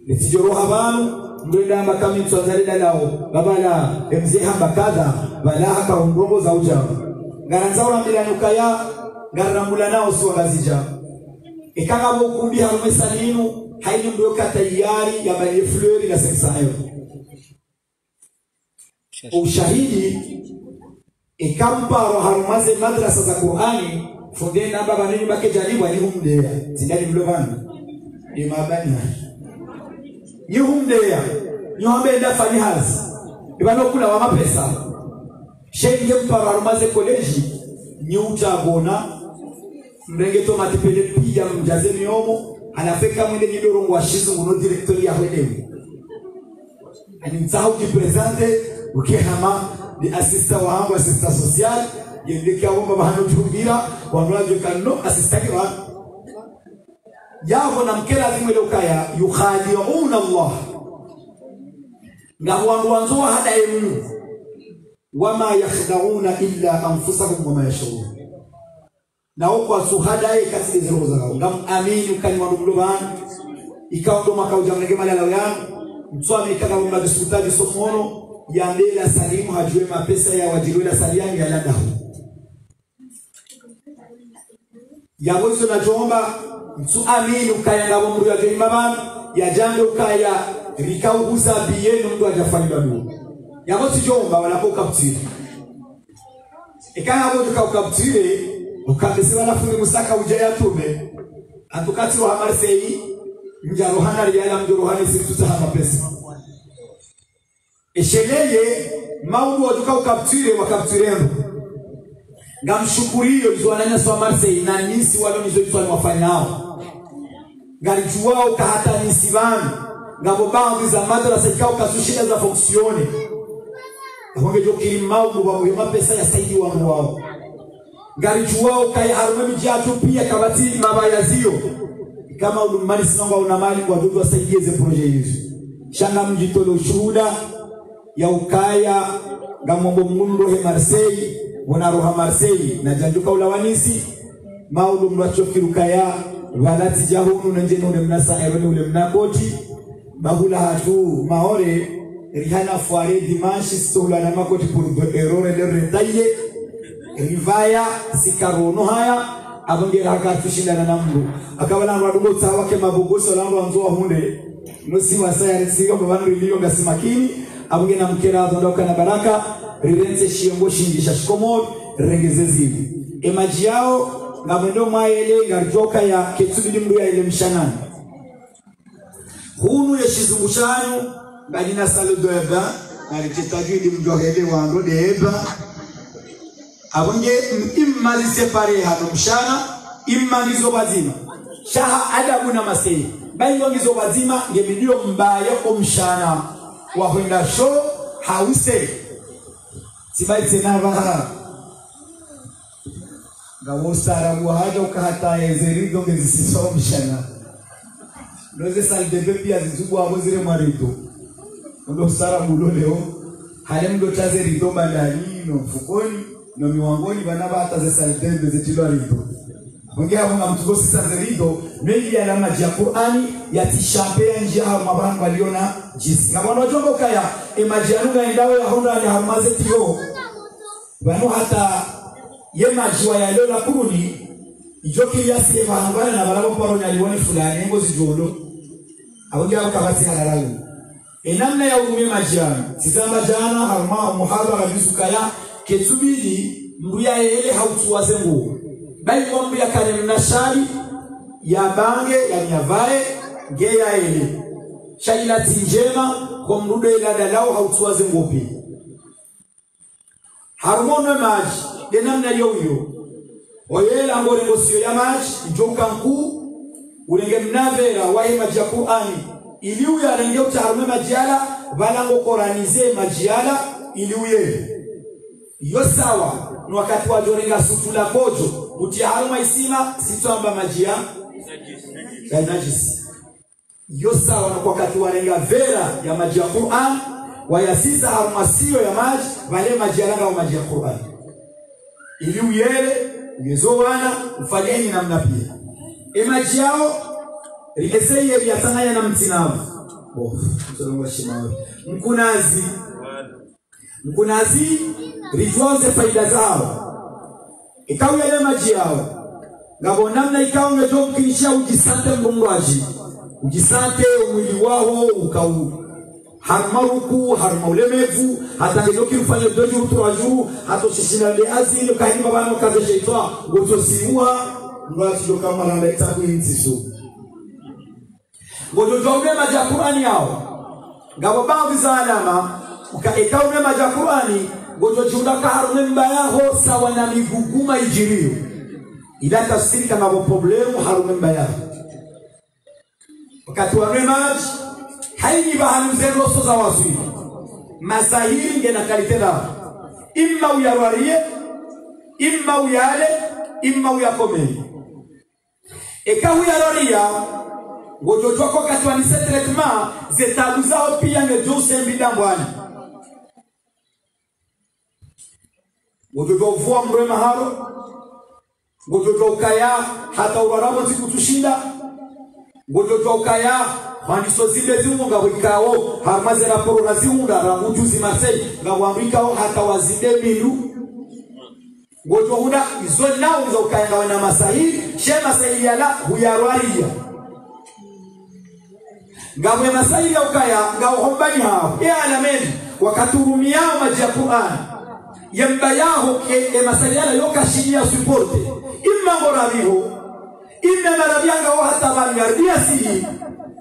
letijoro habanu mwenda makami tuanzalida lao babala mzee hamba kadha bala haka umrogo za ujabu garanzaura mbila nukaya garamula nao suwa gazija ikanga mbukumbi harumesa ninu haini mdoka tayari ya bali fleur la 500 euro ushahidi ikamparo harumaze madrasa za Qur'ani funde namba banini bake jaliwa ni humdea zindani mlovani ni mabani ni humdea ni hambe ndafani hazi ibano kula wa mapesa shenge mparo harumaze college ni utabona mrengeto matipele pia mjaze miomo anafeka mwende nyidorongo wa shizu uno directori ya hwedewe ani mtahu kipresente ukihama ni assistant wangu assistant social yendeka wamba bahano tumbira wanulaje kanno assistant wa yabo na mkela zimwele ukaya yukhadi'una Allah ngabo wanzo hada emu wama yakhda'una illa anfusahum wama yashurun na kwa suhada ikasi zero zao ngam amini kani wanduloban ikawa ndo makao jamnege malala yangu mswami kama mnadisutaji somono ya mbele salimu hajue mapesa ya wajiruela saliani ya ladahu yabozo na jomba mtu amini ukaya ngabo mru ya jimabana ya jambo ukaya rikauguza biyenu mtu ajafanya bado yabozo jomba wanapoka mtiri ikaya hapo tukakabtire ukabisiwa na fundi musaka ujaya tume atukati wa Marseille njarohana riala mjorohani sirituta hama pesa esheleye maudu waduka ukabtire wakabtirembo ngamshukuriyo izuananya swa Marseille na nisi walo nizo itwani wafanao ngarijuwao kahata nisi vani ngabobangu za madrasa ikao kasushida za fonksione honge jokiri maudu wa muhima pesa ya saidi wangu wao ngarijuwao kaya harume mijatu pia kabatili mabaya zio kama ulumani sinonga unamali kwa dudu wa saidie ze proje hizo shanga mjitolo ushuhuda ya ukaya ngamombo mundu he Marseille wanaroha Marseille na janjuka ulawanisi maudu mwachokiruka walati jahunu na njeno ule mnasa eroni ule mnakoti bahula hatu maore rihana fuare dimanche stola na makoti pour errore de retaille rivaya sikarono haya abongera hakatushindana na mndu akabana wadugo tawake mabugoso lango anzoa hunde nosi wasaya risiyo babanu rilio ngasimakini abongena mkera zondoka na baraka rirense shiongo shingisha shikomo rengezezivi emaji yao ngamendo mwaele ngarjoka ya ketsubidi mdu ya ile mshanani hunu ya shizungushanyu ngajina salo doeba ngaritetajwidi mjohele wando deeba abonge imma lisepare hano mshana imma ngizo bazima shaha adabu na masei baingo ngizo bazima ngebidio mbaya omshana wahwenda show hause sibaitse naba ngawosara muhaja ukahata ezerido ngezisisomshana noze salde bebia zizubu abozire marito ndo sara muloleo hale mdo taze rido bandani no mfukoni no miwangoni bana bata ze salde bezetilo rido ongea munga mtugosi taze rido mengi ya lama ya Qur'ani yatishampea njia mabana waliona jinsi ngabona wajongo kaya emajianuga indawe ya honda ya hamaze tiyo bano hata yemajiwa ya leo la kuruni ijoki yasi mahangana na barabo paro nyaliwoni fulani ngo zijodo abonge abakabati halalalu enamna ya umeme majiana sizamba jana harma muhadara bisukaya ketsubidi mbuya ele hautuwaze ngo bai kombi ya kane nashari ya bange ya nyavae geya ele shaila tinjema kwa mrudo ila dalao hautuwaze ngopi harmono maji denamna yoyo oyela ngore ngosio ya maji joka nku urenge mnavera wahi maji ya Qur'ani iliu ya renge utaharume majiala balango koranize majiala iliu ye yosawa ni wakati wa jorenga sutula kojo utiharuma isima sitoamba majia ya najisi yosawa na wakati wa renga vera ya maji ya Qur'an wayasisa harumasio ya maji vale majiala wa maji ya Qur'an ili uyele uyezowana ufanyeni namna pia emaji yao rikeseye ya tanganya na mtinavu msolongo shimawe mkunazi rijuanze faida zao ikawu yale maji yao ngabo namna ikawu ngejo mkinisha ujisante mbungwaji ujisante umwili wao ukau harmaruku harmaulemevu hata ngejoki ufanye dojo uturajuru hato shishina le azili kahini babano kaze sheitwa goto siwa ngwati joka malanda itaku intisu goto jombe maji ya Qur'ani yao ngabo baadhi za alama ukaekaume maji ya Qur'ani goto junda kaharume mbayaho sawa na miguguma ijirio ila tafsiri kama problemu harume mbayaho wakati wa maji haini bahanuze roso za wasui masahiri ngena kalitenda imma uyarwarie imma uyale imma uyakomeli eka uyaroria ngojojo kwa katwa ni setretma zetabu zao pia ngejo sembida mbwani ngojojo vua mrema haro ngojojo kaya hata urarabo zikutushinda ngojojo kaya Maniso zile zimunga wikao harmaze raporo na ziunda rangujuzi Marseille nga wamikao hata wazide milu ngoto huna izo nao izo ukaya ngawe na masahili shema sahili yala huyarwaria ngawe masahili ya ukaya ngawe hombani hao ya alameni wakaturumiao maji ya Qur'an yambayaho masahili yala yokashinia supporte imma ngorabiho imma marabianga wa hata bangardia sihi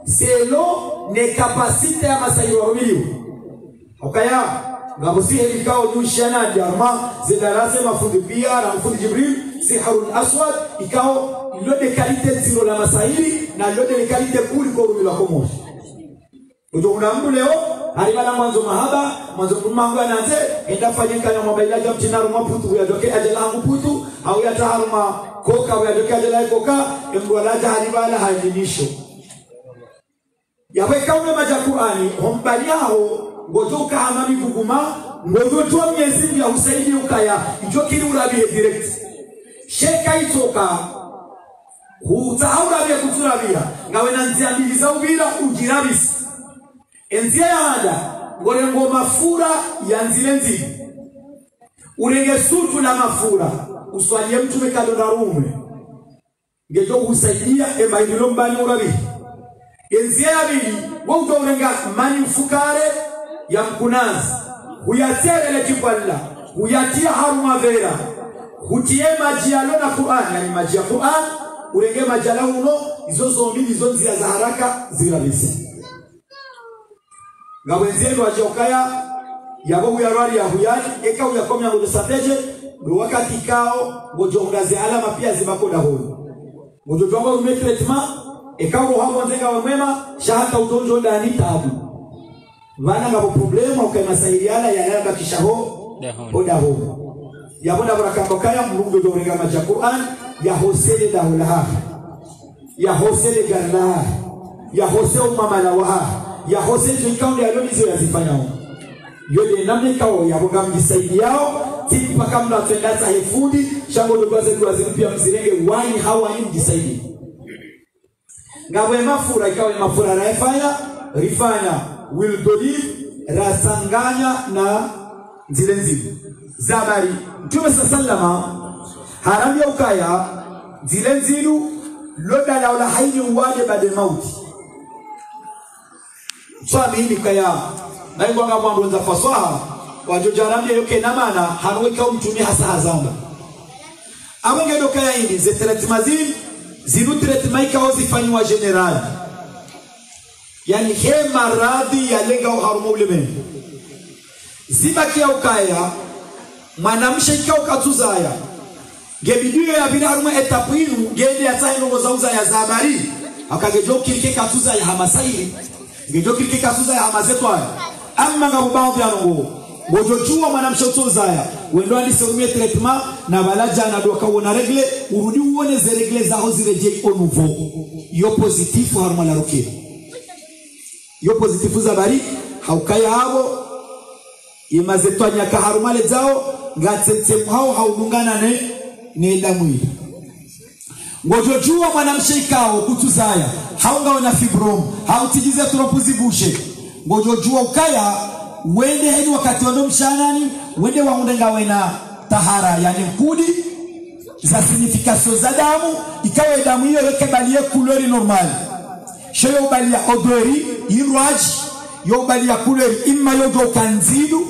selo ne kapasite ya masahili warumiliho ukaya ngabusihe vikao dushana jarma zidarase mafundi pia na mafundi Jibril sihrul aswad ikao lode kalite zero la masahili na lode kalite kuli kwa rumila komoshi ujumla mdu leo haribana mwanzo mahaba mwanzo kumangu anaze enda fanyika na mobile ya mtinaru maputu ya doke ajala hangu putu au ya taharuma koka ya doke ajala koka mdu alaja haribala hajinisho yawe kaune maja Qur'ani hombali yao ngotoka hamami kuguma ngotoa miezi ya usaidi ukaya ijo kili urabihe direct sheka itoka utahaura bya kuturabira ngawe nanzia mbili za ubira ujirabisi enzia ya hada ngorengo mafura ya nzile nzili urenge sutu na mafura uswalie mtume kadondarume ngejo usaidia emaidilo mbani urabihe enzia ya bili wauto urenga mani mfukare ya mkunazi huyaterele kipalla huyatia haruma vera hutie maji ya lona Qur'an yani maji ya Qur'an urenge maji ya uno izo zombili izo nzia za haraka zirabisi ngawenzeni wajokaya yabo huyarwari ya huyani eka uyakomya ngojo sateje wakati kao ngojo ungaze alama pia zimakoda huyo ngojo jongo umetretma eka roho nzenga wa mwema shahata utonjo ndani tabu wana ngabo problema ukamasaidiana yanaba kishaho odaho yabona barakambokaya murungu do renga maja Qur'an ya hosele dahulaha ya hosele garla ya hosele mamala wa ya hosele zikao ya lonizo yazifanya yode namne kao yaboga mjisaidiao tipi paka mna twendasa hefundi shango do kwaze pia msirenge wani hawa ni mjisaidi ngabo mafura ikawa mafura raifanya rifanya will believe rasanganya na zile nzibu zabari Mtume sallama haramia ukaya zile nzilu loda la ula haini uwaje bade mauti swami hini kaya na ingo nga mwambu za fasaha wajojaramia yoke na mana hanuweka umtumia hasa hazamba awenge do kaya hini ze tretimazini zinu tretimaika ozifanyi wa generali yani he maradhi ya lenga uharumu ulimeni zibaki ya ukaya mwanamshe ikao katuzaya gebidiyo ya bila haruma etapu inu gende ya tahi nongo zauza ya zabari akagejo kirike katuza ya hamasairi gejo kirike katuza ya hamazetwa amma nga bubaudhi ya nongo ngojojua mwanamshe utuzaya wendo andi seumie tretma na balaja na doka uona regle urudi uone ze regle zaho zirejei onuvo yo pozitifu haruma la rukiri yo pozitifu zabari haukaya habo imaze twanya kaharumale zao ngatsetse hao haudungana ne damu ngojojua mwanamshaikao kutuzaya haunga na fibrom hautijize tropuzibushe ngojojua ukaya wende hedi wakati wando mshanani wende waundenga wena tahara yani mkudi za signification za damu ikawe damu hiyo yeke balie couleur normale sheyo balia odori irwaj yo balia couleur imma yodo kanzidu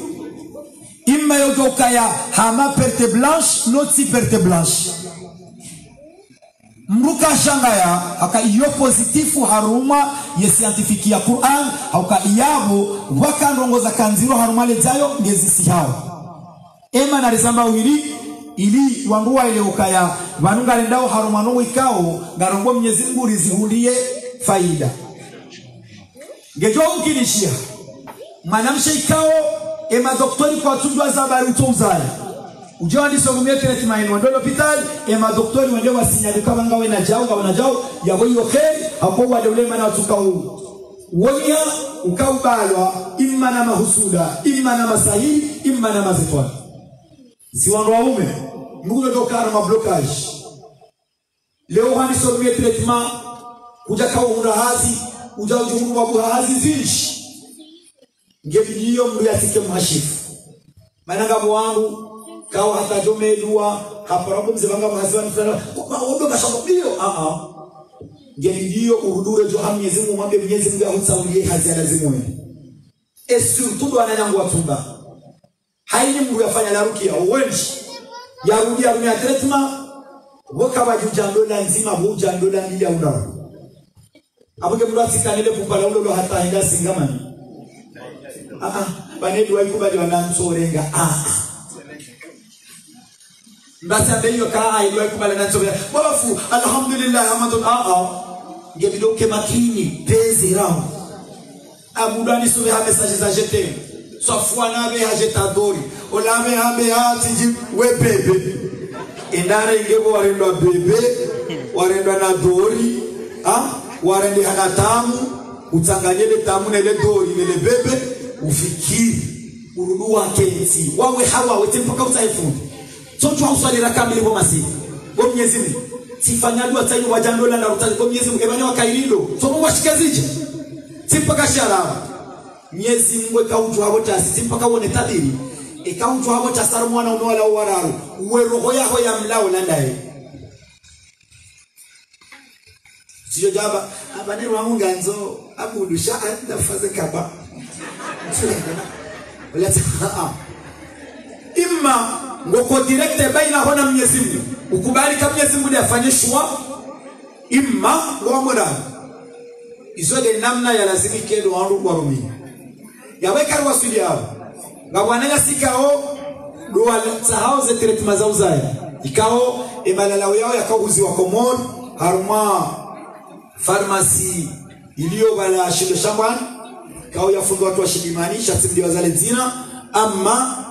imma yodo kaya hama perte blanche noti perte blanche mruka shangaya aka iyo positifu haruma ye scientifique ya Qur'an aka iyabo wakandongoza kanziro haruma lezayo ngezisi hao ema na risamba wili ili wanguwa ile ukaya vanunga lendao haruma no ikao ngarongo Mwenyezi Mungu rizihundie faida ngejo ukinishia manamshe ikao ema doktori kwa tundwa zabari utozaya ujawandi sogumie treatment ino ndo hospital ema doktori wende wasinyali kama ngawe na jao yabo yokheri hapo wade ule mana tukau wonya ukaubalwa imma na mahusuda imma na masahili imma na mazitwa si wandu waume mungu dokara ma blockage leo hani sogumie treatment kuja kwa urahazi uja ujumuru wa buhazi zinshi ngebidiyo mdu yasike mhashifu mananga wangu kawa hata jomelua kaparabu mzevanga mahaziwa nifana kwa odo kashabio ngelidio urudure jo Mwenyezi Mungu mwambie Mwenyezi Mungu ahutaulie hazia lazimwe surtout ananyangu watumba haini mbu yafanya la rukia wenji ya rudia rumia treatment woka wajujandola nzima hujandola mbili unda abuke mdu atikanele kupala ulo hata hinda singamani banedu waikubali wanamsorenga mbasi abeyo kaa ilu waikubali wanamsorenga wafu alhamdulillah amadun ngebidoke makini pezi ramu abudani sube ha message za jete sofwana be ha jetadori olame habe atiji we bebe indare ngebo warendwa bebe warendwa na dori warende hana tamu utanganyele tamu na ile dori na ile bebe ufikiri urudua kenzi wawe hawa wete mpaka utaifundi socho hauswali rakamili kwa masifu kwa Mwenyezi Mungu sifanyadwa tayo wajandola na rutali kwa Mwenyezi Mungu ebanya wakaililo so Mungu ashikazije simpaka shara Mwenyezi Mungu kaujwa hapo tasi simpaka wone tabiri ikaujwa hapo tasaru mwana unola wararu uwe roho yako ya mlao landaye siyo jaba abane wa munganzo abudusha ndafaze kaba uleta imma ngoko direct baina hona Mwenyezi Mungu ukubali kama Mwenyezi Mungu afanye shwa imma ngomora izode namna ya lazimike ndo wangu kwa rumi yaweka wasili hapo ngabwana sikao ndo sahau ze treatment za uzaya ikao emalala yao yakauzi wa komor harma pharmacy iliyo bala shindo shambani kao yafunga watu wa shidimani shatimdi wazale zina ama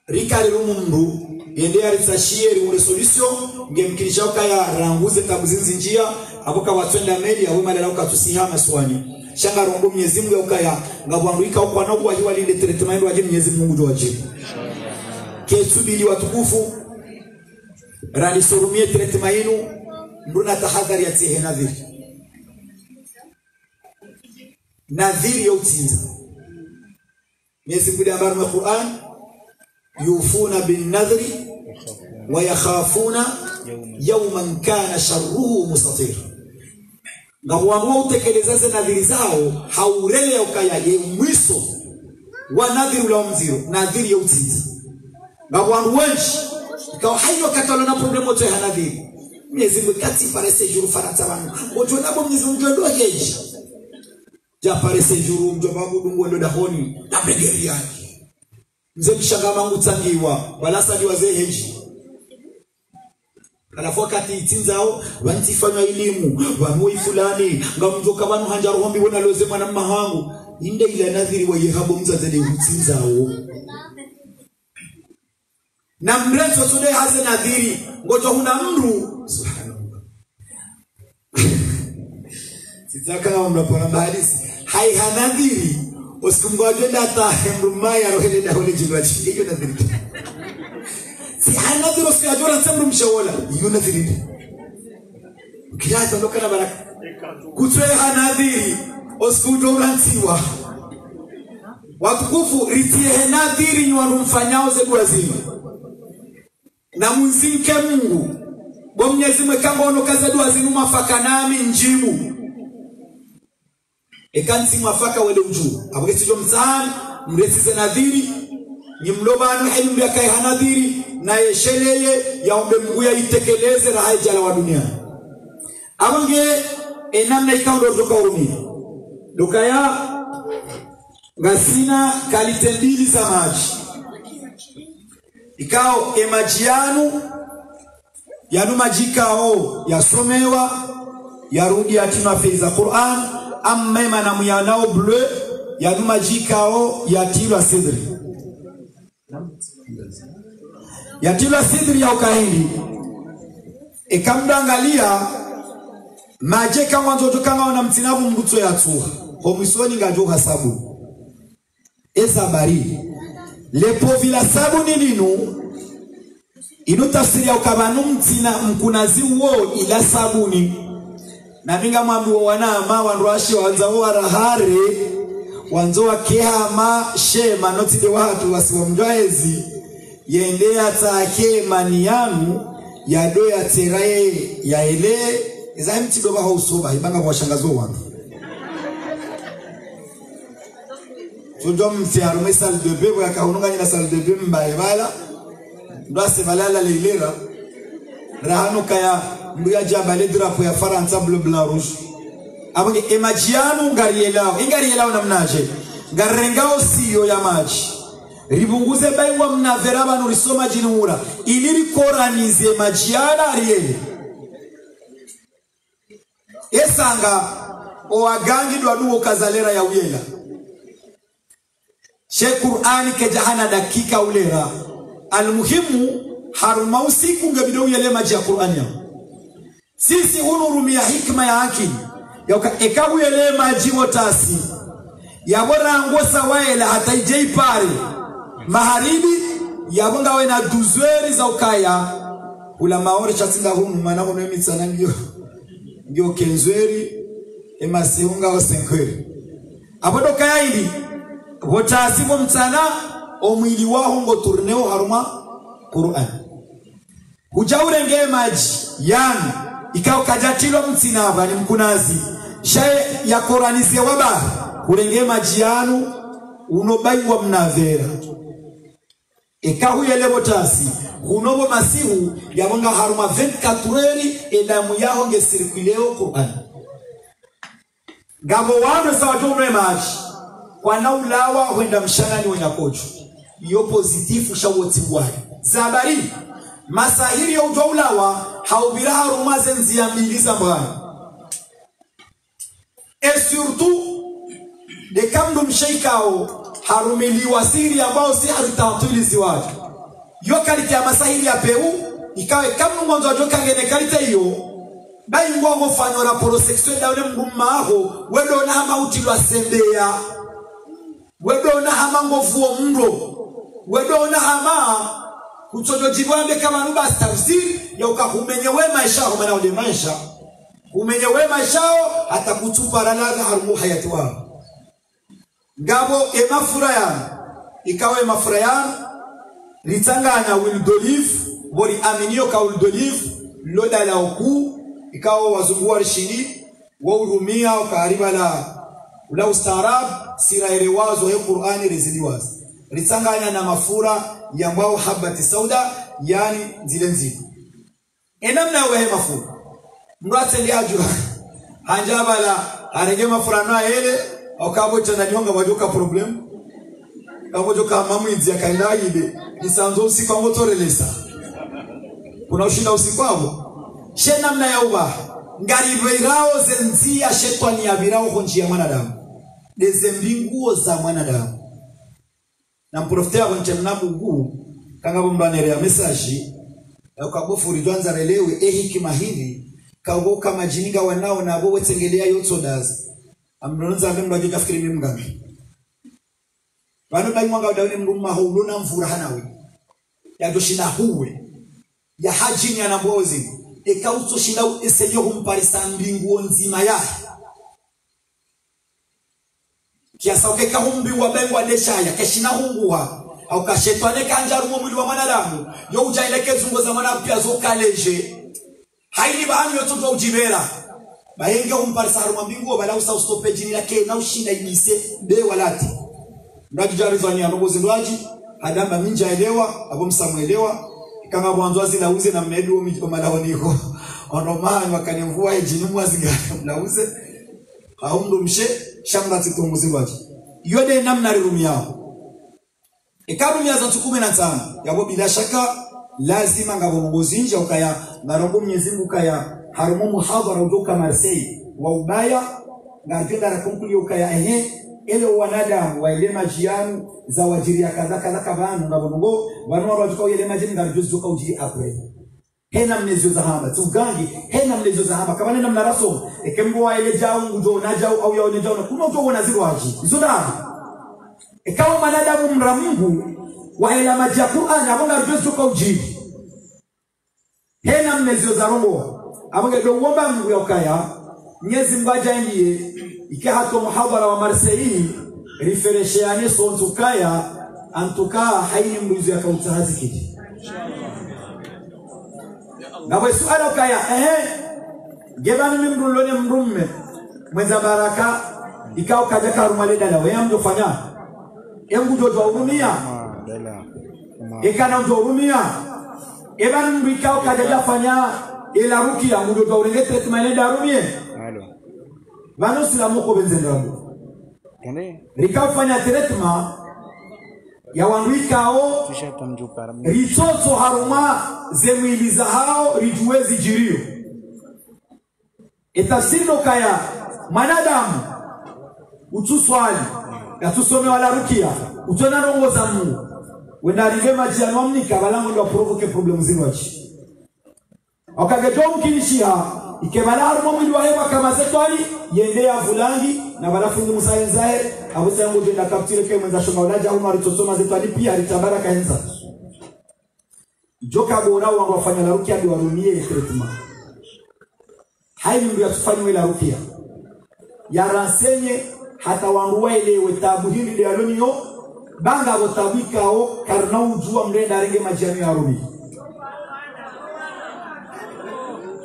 rikali rumundu yende arisashie rimure solution ngemkilisha ukaya ranguze tabuzinzi njia aboka watwenda meli awe malala ukatusiha maswani shanga rongo Mwenyezi Mungu ukaya ngabwanduika ukwa na kwa hiwa linde treatment waje Mwenyezi Mungu ndo wajibu kesubili watukufu rani sorumie treatment yenu nduna tahadhari yatihe nadhiri ya utinza Mwenyezi Mungu ambaye mu Qur'an yufuna bin nadhri wa yakhafuna yawman kana sharruhu mustatir ngawamua utekelezeze nadhiri zao haurele ukaya ye mwiso wa nadhiri ula mziro nadhiri ya utinza ngawanu wenshi kwa hayo katalo na problemo yote ya nadhiri Mwenyezi Mungu kati parese juru farata banu ojo nabo Mwenyezi Mungu ndo yeji ja parese juru mjobabu dungu ndo dahoni na begeri yake mzee mshangama ngutsangiwa wala sadi wazee heji alafu wakati itinzao wantifanywa elimu wanoi fulani ngamjoka banu hanjaro hombi wona loze mwana mahangu inde ile nadhiri wa yehabo mzazede utinzao na mrezo tude haze nadhiri ngoto huna mru subhanallah sitaka ngomba pona bahadisi hai hanadhiri usikumgoje data mrumaya rohele da hole jilwaji hiyo nadhiri si hanadhiri usiajora samru mshawola hiyo nadhiri kiacha ndo kana baraka kutwe hanadhiri usikudorantiwa watukufu ritie nadhiri ni warumfanyao zebu wazima na munzinke Mungu bo Mwenyezi Mungu kamba ono kaza dua zinu mafaka nami njibu ekanti mafaka wele uju abuke sijo mzani mresize nadhiri ni mlobanu helu ya kai hanadhiri na yesheleye yaombe Mungu yaitekeleze raha jala wa dunia abange enamna ikaundo doka urumi doka ya ngasina kalite mbili za maji ikao emajianu yanu majikao yasomewa yarudi yatima feiza Qur'an amma mana muyanao bleu yanu majikao yatilwa sidri ya ukahindi ikamdangalia majeka mwanzo tukanga wana mtinavu mbuto ya tuha homisoni ngajoka sabu ezabari lepo vila sabu ni linu inu tafsiri ya ukabanu mtina mkunazi uo ila sabuni na minga mwambiwa wanama wanruashi wanzao warahare wanzo wa kehama shema notide watu wasiwa mjwaezi yendea take maniamu ya doya teraye ya ele eza mtido ba hausoba ibanga washangazo wangu tundo mtiaro mesal de bebo ya kaununga nyina sal de bebo mbale bala ndo se balala lelera rahano kaya mbuya jabale drapo ya Faransa bleu blanc rouge abonge emajianu ngarielao namnaje garengao siyo ya maji ribunguze baingwa mnavera banu risoma jinura iliri koranize majiana ariele esanga oagangi dwaduo kazalera ya uyela she Qur'ani ke jahana dakika ulera almuhimu haruma usiku ngabido yele maji ya Qur'ani ya sisi hunurumia hikma ya akili ya ekabu yele maji wotasi ya bora ngosa waela hata ijei pare maharibi ya bonga wena duzweri za ukaya ula maore chatinga humu manamo no mitsana ndio kenzweri emaseunga wa senkweri abodo kaya hili wotasi mo mtsana omwili waho ngo turneo haruma Qur'an hujaurenge maji yani ikao kajatilo mtsinaba ni mkunazi shaye ya Qur'anise waba kurenge maji yanu unobaingwa mnavera ekahu yele botasi hunobo masihu yabonga haruma 24 heures edamu yaho nge circuleo Qur'an gabo wano sawa tumre maji kwa naulawa huenda mshana ni wenyakocho iyo positifu shawoti bwari zabari masahiri ya ujaulawa haubira haruma zenzi ya miliza mbwana et surtout de kamdu mshaikao harumili wasiri ambao si haritantuli watu yo kalite ya masahiri ya peu ikawe kamdu mwanzo ajoka ngene kalite hiyo bai ngwango fanyo raporo sexuel da ule mgumma aho wedo na hama utilwa sembea wedo na hama ngovuo mro wedo na hama kutojo jibwambe kama nuba tafsiri ya ukahumenyewe maisha ho mana ule maisha umenyewe maisha hata kutupa ralaga harumu hayati wao ngabo emafurayana ikawe emafurayana litanganya wildolive bori aminio ka wildolive loda la oku ikawa wazungu rishini wa urumia ukariba la ustaarab sira erewazo he Qur'ani rezidiwazo litanganya na mafura ya mbao habati sauda yani zile nziko enamna wehe mafura mrate liajura hanjabala arege mafura na ele okabo chana nyonga wajoka problem kabo joka mamwizi akaindaide nisanzo usiku ngotorelesa kuna ushinda usiku hapo shena mna ya uba ngaribeirao zenzia shetani yabirao honjia mwanadamu dezembinguo za mwanadamu na mprofetia konchana bugu kanga bombanere ya message ukabo furidwanza relewe hikima hivi kago kama jininga wanao na bo wetengelea yotodazi amronza amemba joja fikiri mimgambi bano dai mwanga dauni mruma huluna mvura hanawe ya doshinda huwe ya hajini anambozi ekauto shinda eseyo humparisa mbingu nzima ya kiasa ukeka humbi wa bengwa deshaya keshina hungua au kashetwane kanjaru mwili wa mwanadamu yo ujaileke zungo za mwana pia zokaleje haini bahani yoto ndo ujibera bahenge humparisa haruma mbingu bala usa ustope jini lake na ushinda inise de walati ndaji jarizani anobozi ndwaji hadamba minja elewa abo msamuelewa kanga mwanzo azila uze na mmedu mjiko malawoniko onomani wakanimvua ejini mwazigana mlauze haumdo mshe shamba titumuzi waji yode namna rirumi yao ekabu miaza 15 yabo bila shaka lazima ngabongozi nje ukaya ngarongo Mwenyezi Mungu kaya harumu muhadhara utoka Marseille wa ubaya ngapenda na konkuli ukaya ele wanadamu wa ile majianu za wajiria kadha kabanu ngabongo wanwa watuka ile majini ngajuzu ka ujiri apre hena mnezo za hamba tugangi hena mnezo za hamba kama nena mnaraso ekembo wa ile jao ngudo na jao au yaone jao na kuna uto wana zirwaji izoda ekawa manadamu mramungu wa ile maji ya Qur'an abonga ngajuzu ka ujiri hena mnezo za rombo abonga do womba Mungu yakaya Mwenyezi Mungu ajaendie ike hato muhadhara wa Marseille riferesheane sontukaya antuka haini mbuzi ya kautahazi kiji ngabwe suala ukaya gebani mimrulone mrumme mweza baraka ikao kaja karumale dala weya mjofanya yangu jojo urumia ekana mjo urumia ebani mbu ikao kaja jafanya ila ruki yangu jojo urengete tumane darumie vano silamuko benzendamu rikao fanya teretma ya wanwikao ritoto haruma zemwiliza hao rijuwezi jirio etafsiro kaya manadamu utuswali yatusome wala rukia utona rongoza Mungu wenda rigema jiano amnika balango ndo provoke problem zino achi okagejo mkinishia ikebala haruma mwili wa hewa kama zetwali yendea vulangi na balafungi musayenzae abusa yangu jenda kaptile ke mwenza shonga ulaja huno alitosoma zetwali pia alitabara kaenza joka bora wangu wafanya la rukia di warumie treatment hai ndio yatufanywe la rukia ya ransenye hata wangu waelewe tabu hili ndio alonio banga botabikao karna ujua mrenda renge majani ya rumi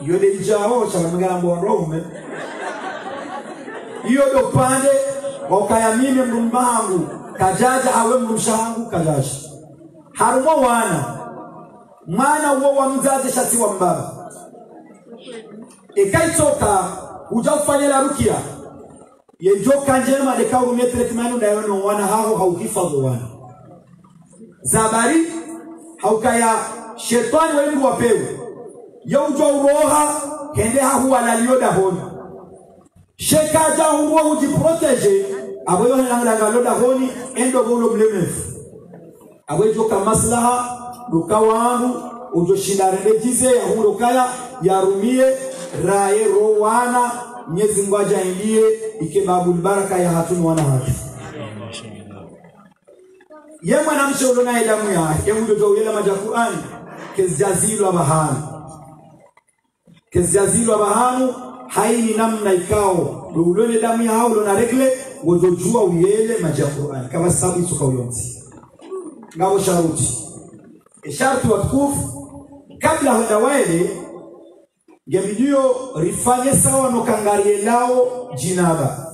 yode ijao chala magana mbonrome iyo do pande wakaya mimi mrumbangu kajaja awe mrumshangu kajaja haruma mwana uo wa mzazi shati wa mbaba ekaitoka ujafanya la rukia yejoka njema deka umetre kimanu ndayono wana hao hauhifadhi wana zabari haukaya shetani wengi wapewe yaujo uroha kende huwa lalioda honi shekaja huwa ujiprotege aboyo nanganga loda honi endo golo mlemefu aboyo ka maslaha dukawangu ujo shindarende jize ya hulo kaya yarumie rae rowana Mwenyezi Mungu ajaindie ikebabu baraka ya hatuni wana hatu ye mwanamshe ulona damu ya ye mdodo yela maja Qur'ani kezjazilo abahanu haini namna ikao ulone damu ya hao ulona regle wojojua uyele maja Qur'ani kama sababu isuka uyonzi ngabo sharuti sharti watukufu kabla hudawaele Gebidio rifanye sawa no kangarie lao jinaba.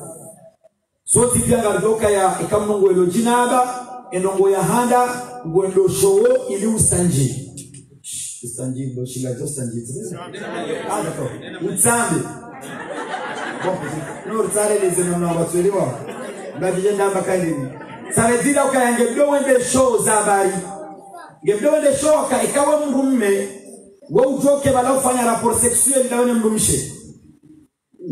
So tipia gardoka ya ikamnongo elo jinaba, enongo ya handa, ngwendo showo ili ustanji. Ustanji ndo shilajo ustanji. Utsambe. No utsare lezeno na watuelewa. Mbajenda mbakani. Saredila ukayangebdo wende show zabari. Gebdo wende show ka ikawa mrumme wewe ujoke bala ufanya rapport sexuel ndaone mrumishe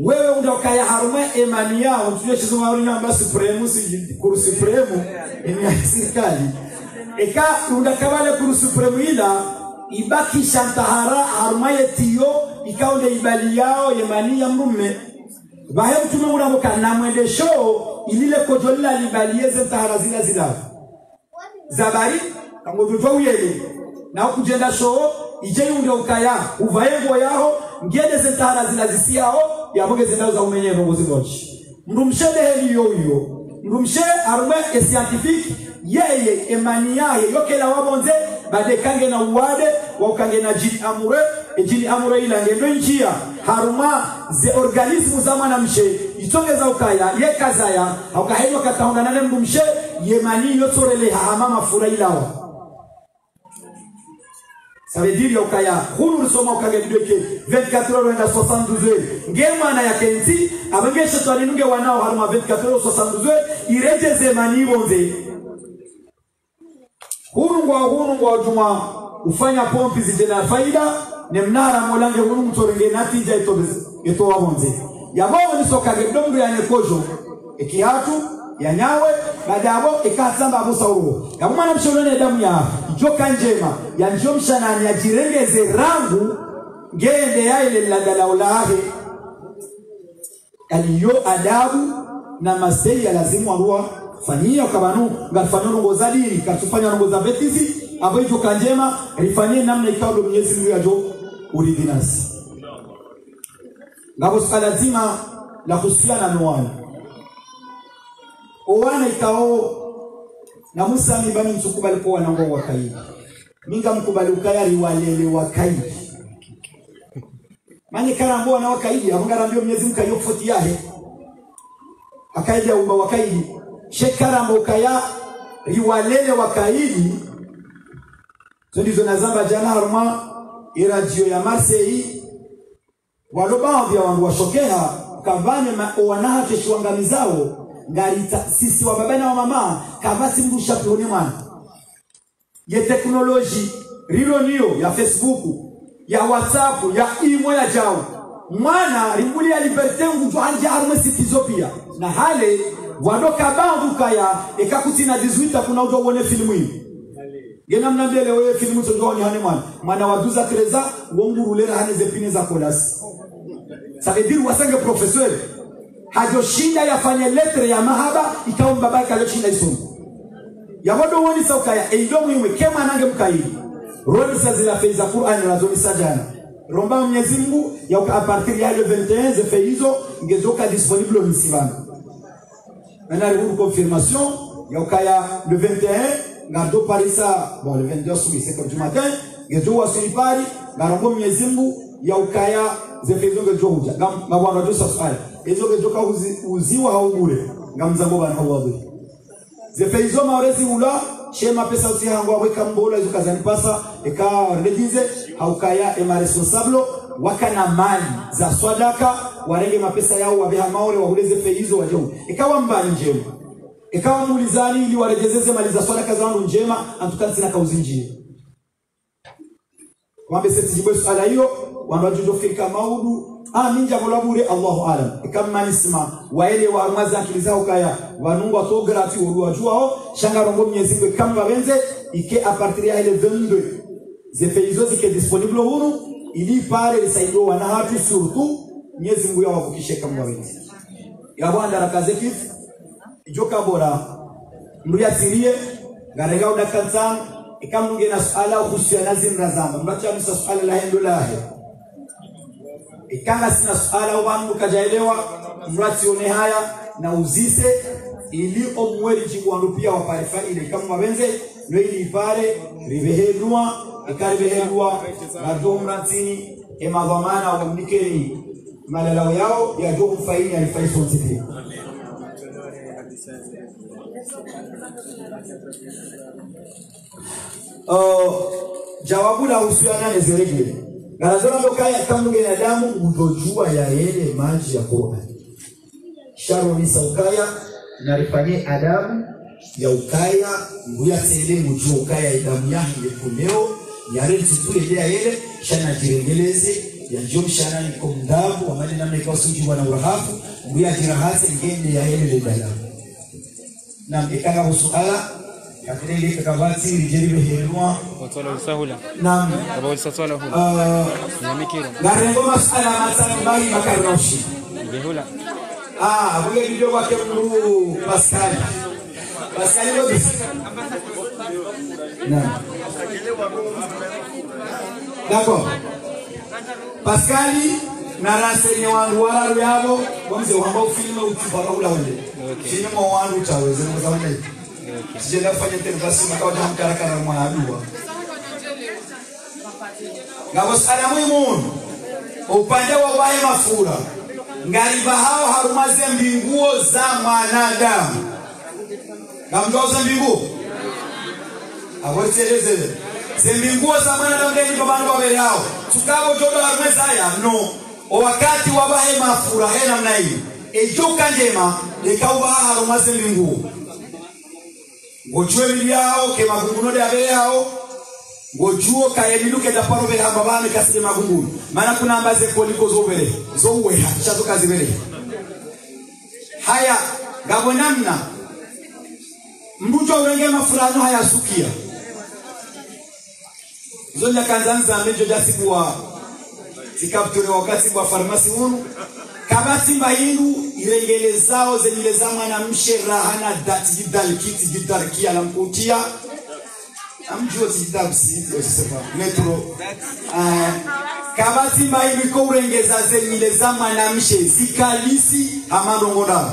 wewe undokaya haruma emania unjue shizo wari namba supreme si kuru supreme ni serikali eka undakabale kuru supreme ila ibaki shantahara haruma yetiyo ikaonde ibali yao emania mrume bahe mtume unaboka na mwende show ilile kojolila libalieze tahara zila zabari kangojo uyele na ukujenda show ije yunge ukaya uvayengo yao ngede zetara zinazisiao yaboge zindaza umenye ngozi gochi mrumshede heli yo mrumshe arme scientifique yeye emani yaye yokela wabonze badekange na uwade waukange na jini amure ila ngendo njia haruma ze organismu zamana mshe itongeza ukaya yekazaya aukaheyo kataonga nane mrumshe yemani yotorele hamama fura ilawa. Ça veut dire yokaya hulu soma ukage bideke 24 heures na 72 heures ngema na yakenti abenge shetani nunge wanao haruma 24 heures 72 heures irejeze mani bonze hulu ngwa juma ufanya pompi zijena faida ne mnara molange hulu mtorenge natija ito wabonze yabo ni sokage bidongo ya nekojo ekihatu ya nyawe badabo ikatsamba abusa uruo kamwana mshorene damu ya joka njema ya njomshana ni ajirengeze rangu ngende ya ile ladala ulahe aliyo adabu na masei ya lazimu arua fanyia kabanu ngafanyano ngozadiri katufanya ngoza betizi abo joka njema rifanyie namna ikao Mwenyezi Mungu yajo uridinasi ngabo lazima la kusiana na wana owana ikao na Musa mibani msukubali kwa wanango wakaidi minga mkubali ukaya riwalele wakaidi mani karambo na wakaidi avangarambio Mwenyezi Mungu kayofoti yahe akaidi ya umba wakaidi shekarambo ukaya riwalele wakaidi so ndizo nazamba jana haruma iradio ya Marseille waloba vya wangu washokea kavane wanaha teshuangamizao ngarita sisi wa baba na wa mama kavasi mbusha pione mwana ye teknoloji rilo niyo ya Facebook ya WhatsApp ya imo ya jao mwana rimuli ya liberte ngutu anje harume sitizopia na hale wadoka bandu kaya ekakutina 18 kuna ujo uone filmu hii gena mnambele wewe filmu tondoni hane mwana waduza kreza wonguru lera hane zepine za kolasi ça veut dire wasange professeur hajoshinda yafanye letre ya mahaba ikawa mbaba kaloshinda isomo yabodo woni saukaya eidomu yimwe kema nange mkaidi rodi sazila feiza Qur'an na zoni sajana romba Mwenyezi Mungu ya a partir ya le 21 ze feizo ngezoka disponible misibana na ribu confirmation ya ukaya le 21 ngado parisa bon le 22 sous c'est comme du matin ngezo wasulipari ngarombo Mwenyezi Mungu ya ukaya ze feizo ngezo uja ngabwana jo safari ezo ngezo ka uziwa haubure ngamzambo bana hawabe ze feizo maorezi ula shema pesa uti hango weka mbola hizo kazani pasa eka redize haukaya ema responsable wakana mali za swadaka warenge mapesa yao wabeha maore wauleze feizo wajeu ikawa mbali njema ikawa mulizani ili warejezeze mali za swadaka zangu njema antukani sina kauzinjie wambe seti jibu swala hiyo wanajujo fika maudu minja mulabure Allahu alam kama nisema waele wa maza akilizao kaya wanungu to gratuit uruajuao shanga rongo Mwenyezi Mungu kama benze ike a partir ya ile 22 ze feizo zike disponible huru ili pale saido wana hatu surtout Mwenyezi Mungu yawavukishe kama benze ya bwana rakazekif ijoka bora mriatirie garega udakanza ikamnge na swala kuhusiana zimrazama mbacha msa swala la hendo lahe ikanga sina swala wangu kajaelewa mratione haya na uzise ili omweli jigwandu pia waparifa ile kama wabenze no ili pare ribehelwa ikaribehelwa na domratini emadhamana wa mnikeni malalao yao ya jomu faini alifaiso tipi jawabu la usiana nezeregele Garazona mokaya kamunge na damu utojua ya yele maji ya Qur'an. Sharo ni saukaya na rifanye adamu ya ukaya nguya tele mujua ukaya ya damu ya kuleo ya reli tutule ya yele shana jirengeleze ya njom shana ni kumdabu wa mali namna ikawa suji wana urahafu nguya jirahati ngende ya yele ledala. Na mkikanga usuala katika ile kakabati rijeribe helwa watola usahula naam aba usatola hula nyamikiro ngarengo masala matani bali makaroshi behula vile video wake mru Pascal ndio naam d'accord Pascal na raseni wangu wala yabo wamze wamba ufilme utibara ula wende filme wangu taweze ngazawende sijenda kufanya interview makawa jamu karakara mwanadua ngabo sana muhimu upande wa wae mafura ngariba hao harumaze mbinguo za mwanadamu ngamdoza mbingu awoteleze mbinguo za mwanadamu ndeni kwa bantu wabele hao tukabo jodo harumeza haya no wakati wa wae mafura hena mna hii ejoka njema lekauba harumaze mbinguo ngojue bili yao ke magunguno de abele yao ngojuo kaemiluke da paro bele hamba bame kasile magunguno maana kuna ambaze koliko zobele zowe chazo kazi bele haya gabo namna mbujo urenge mafurano haya sukia zonja kanzanza mejo jasibu wa sikaptune wakati wa farmasi hunu kabati mbahindu irengele zao zenyile zama na msheraha dati jidal kiti jidal kia la mkutia amjua tijidabsi yosema metro kabati mbahindu iko urengeza zenyile zama na mshe sikalisi amandongoda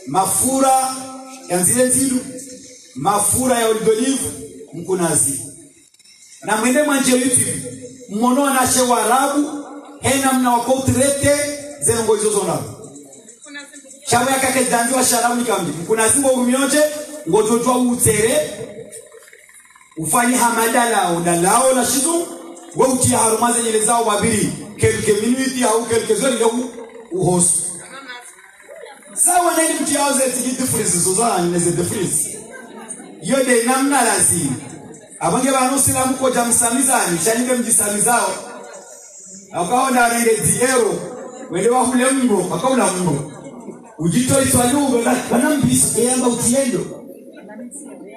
mafura yanzile zidu mafura ya olive mkunazi na mwende mwanje YouTube mmono anashe warabu hena mna wakotrete zengo hizo zona chama yakake danzi wa sharabu nikambi mkunazi ngo umyoje ngojojwa utere ufanye hamadala udalao la shizu wa utia harumaze nyele zao wabiri kelke minuti au kelke zori ndio uhosu sawa na ile mtiao ze tiki freeze zoza nyeze freeze yode namna lazima abange banusira muko jamsamizani chanike mjisamizao akaona ile diero wele wa hule mbo akaula mbo ujito itwalugo banambisa yamba utiendo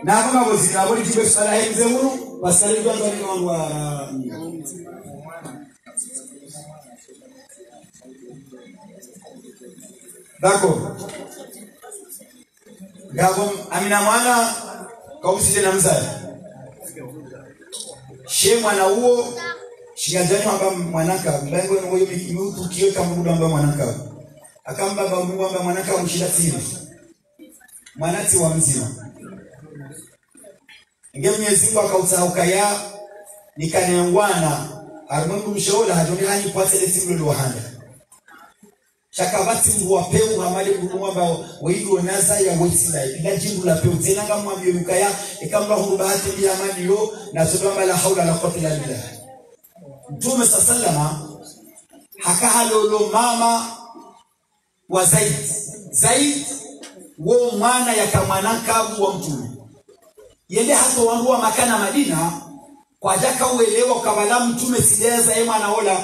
na kama bozira aboli jibe sala henze huru basali kwanza ni wangu dako gabo amina mwana kausije na mzali she mwana huo shigajani hapa mwanaka mbango ngoyo mikimutu kiweka muda amba mwanaka akamba babu amba mwanaka mshida tini mwanati wa mzima nge Mwenyezi Mungu akautauka ya nikanyangwana armungu mshaola hajoni hani pate ile timu lo handa shakabati mwa peu hamali kumwamba weido naza ya wetila ila jindu la peu tena kama mbiruka ya ikamba huru bahati bi amani yo na sodoma la haula la quwwata illa billah Mtume sallama hakahalolo mama wa Zaid wo mwana yakamwanaka wa Mtume yende hata wangu wa Makana Madina kwa jaka uelewa kabala Mtume sideza yeye anaola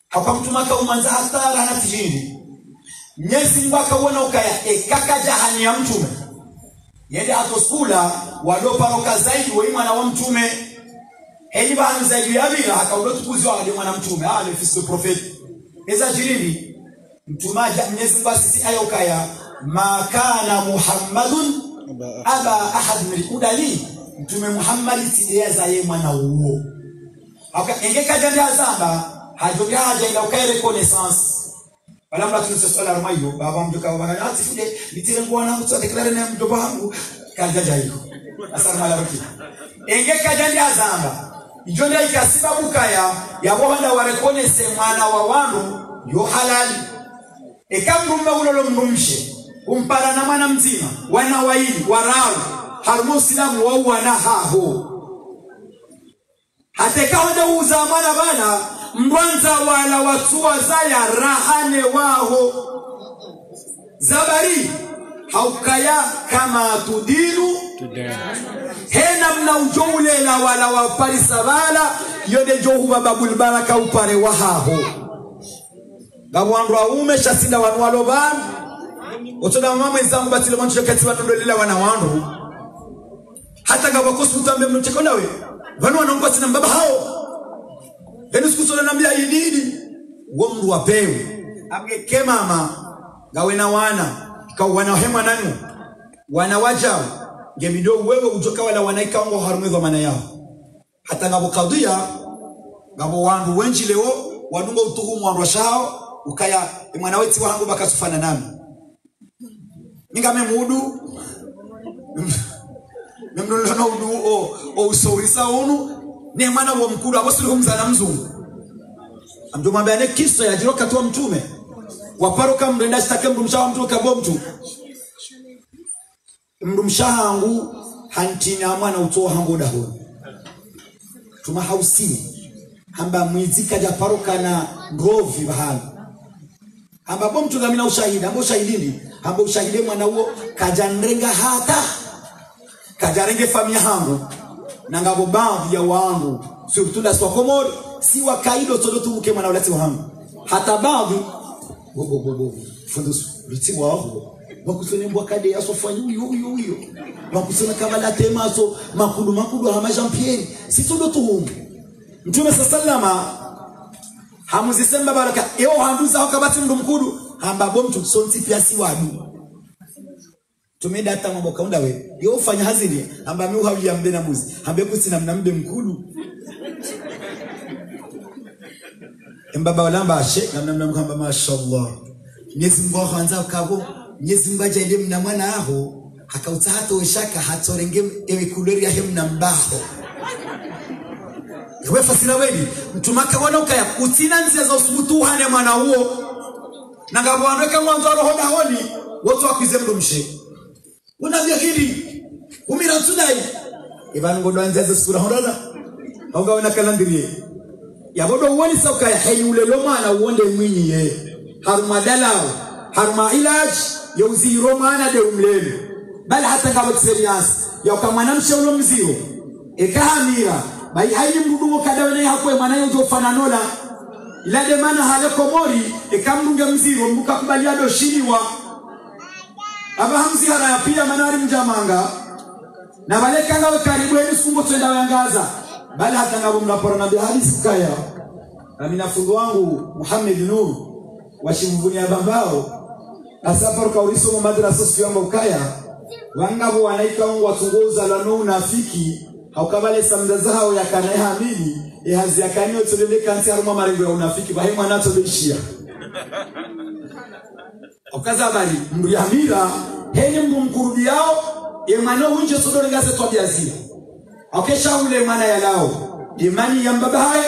hapa Mtume akaanza hatara na tijini Mwenyezi Mungu akaona ukaya kaka jahani ya Mtume yende hata skula walioparoka Zaidi wa mwana wa Mtume heli bana Zaidi ya bila akaondoa tukuzwa wale mwana Mtume ale fisi prophet eza jirini Mtume Mwenyezi Mungu asisi ayokaya makana Muhammadun aba ahad min udali Mtume Muhammad tideza yeye mwana uo ingeka jandi azamba hajoga hajaenda ukae reconnaissance wala mtu tunasala rumayo baba mjoka baba atifude litire ngwana mtu declare na mjoba wangu kajaja hiyo asalamu alaykum ingeka jandi azamba ijonda ikasibabu kaya ya bwana wa reconnaisse mwana wa wandu yo halali ekamrume ulolo mrumshe umpara na mwana mzima wana waili warao harmusilamu wao wana haho hatekaonde uzamana bana mwanza wala watua zaya rahane wao zabari haukaya kama tudilu hena mna ujoule na wala waparisa bala yode johu babul baraka upare wahaho gabwandu aume shasinda wanwalo bana otoda mama izangu batile mwancho kati watodolela wana wandu hata gabakosu utambe mnocheko nawe bano wanaomba sina mbaba hao henu sikusola nambia yididi womru wapewe amgeke mama gawe na wana kwa wana hema nanu wana wajao ngemido wewe ujoka wala wanaika ngo harumezwa maana yao hata ngabo kadhia ngabo wandu wenji leo wadunga utuhumu wandu washao ukaya mwana wetu wangu bakasufana nami ningame mudu nemnolona udu o usorisa onu ne mwana wa mkuru abosiri kumzana mzungu amjomwambia ne kiso ya jiroka tu Mtume waparoka mrenda sitake mrumshaha mtu kabo mtu mrumshahangu hantina mwana utoa hangu daho tuma hausini hamba mwizika ja paroka na ngovi bahali hamba bo mtu gamina ushahidi hamba ushahidini hamba ushahide mwana huo kajanrenga hata kajarenge familia hangu na ngabo baadhi ya wangu surtout la Sokomori si wakaido todo tumuke mwana ulati wangu hata baadhi bobo fundusu litimu wao wakusone mbwakade asofanya huyo wakusone kama la temaso makulu hama Jean Pierre si todo tuhumu Mtume sallama hamuzisemba baraka eo handuza wakabati mdu mkudu hamba bomtu sonti pia si wadu tumeda hata mambo kaunda we yo ufanya hazini hamba mi uhawi mbe na muzi hambe kusi na mnambe mkudu mbaba walamba ashe na mnambe mkamba mashallah Mwenyezi Mungu kwanza kabo Mwenyezi Mungu ajalie mna mwana aho hakauta hata weshaka hatorenge ewe kulori ya hemu na mbaho yawe fasira wedi mtumaka wana ukaya utina nzia za usubutu hane mwana huo na ngabwanweka mwanzo roho dahoni wotu wakize mdumshe unavya hili umira tunai ibanu ngodo nzia za sura honda au wana kalandirie yabodo woni sauka ya hayule lomana uonde mwinyi ye haruma dalao haruma ilaj yauzi romana de umlele bali hata ngabo serious ya kama namshe ulo mzio ekahamira bai hayi mdudugo kadawe hakwe manayo jo fananola ila de mana hale komori ekamdunga mzio mbuka kubalia do shiniwa aba hamzi hara ya pia manari mjamanga na wale kanga karibu ni sungo twenda yangaza bali hata ngabo mnapora na hadisi kaya na minafungo wangu Muhammad Nur washimvunia bambao asapor kauriso mu madrasa siyamba ukaya wangabo wanaika wangu watungoza lano unafiki haukabale samda zao yakanaha amini hazi yakanyo tulele kanti haruma marengo ya unafiki bahe mwanato beishia okaza bali mri amira henye mkurudi yao emano hunje sodore ngase twabiazia okesha ule mana ya lao imani ya mbabaye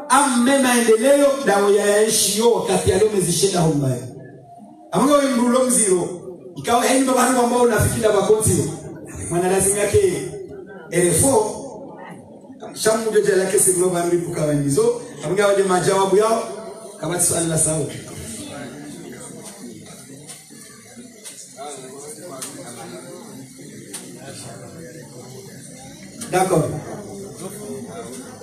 amme maendeleo dawo yaishio wakati alomezishenda hombaye amunga we mrulo mziro ikawa heni babanu ambao unafikida bakonzi mwana lazima yake RFO shamu joje lake siglo bari bukawa nizo amunga waje majawabu yao kama swali la sawa d'accord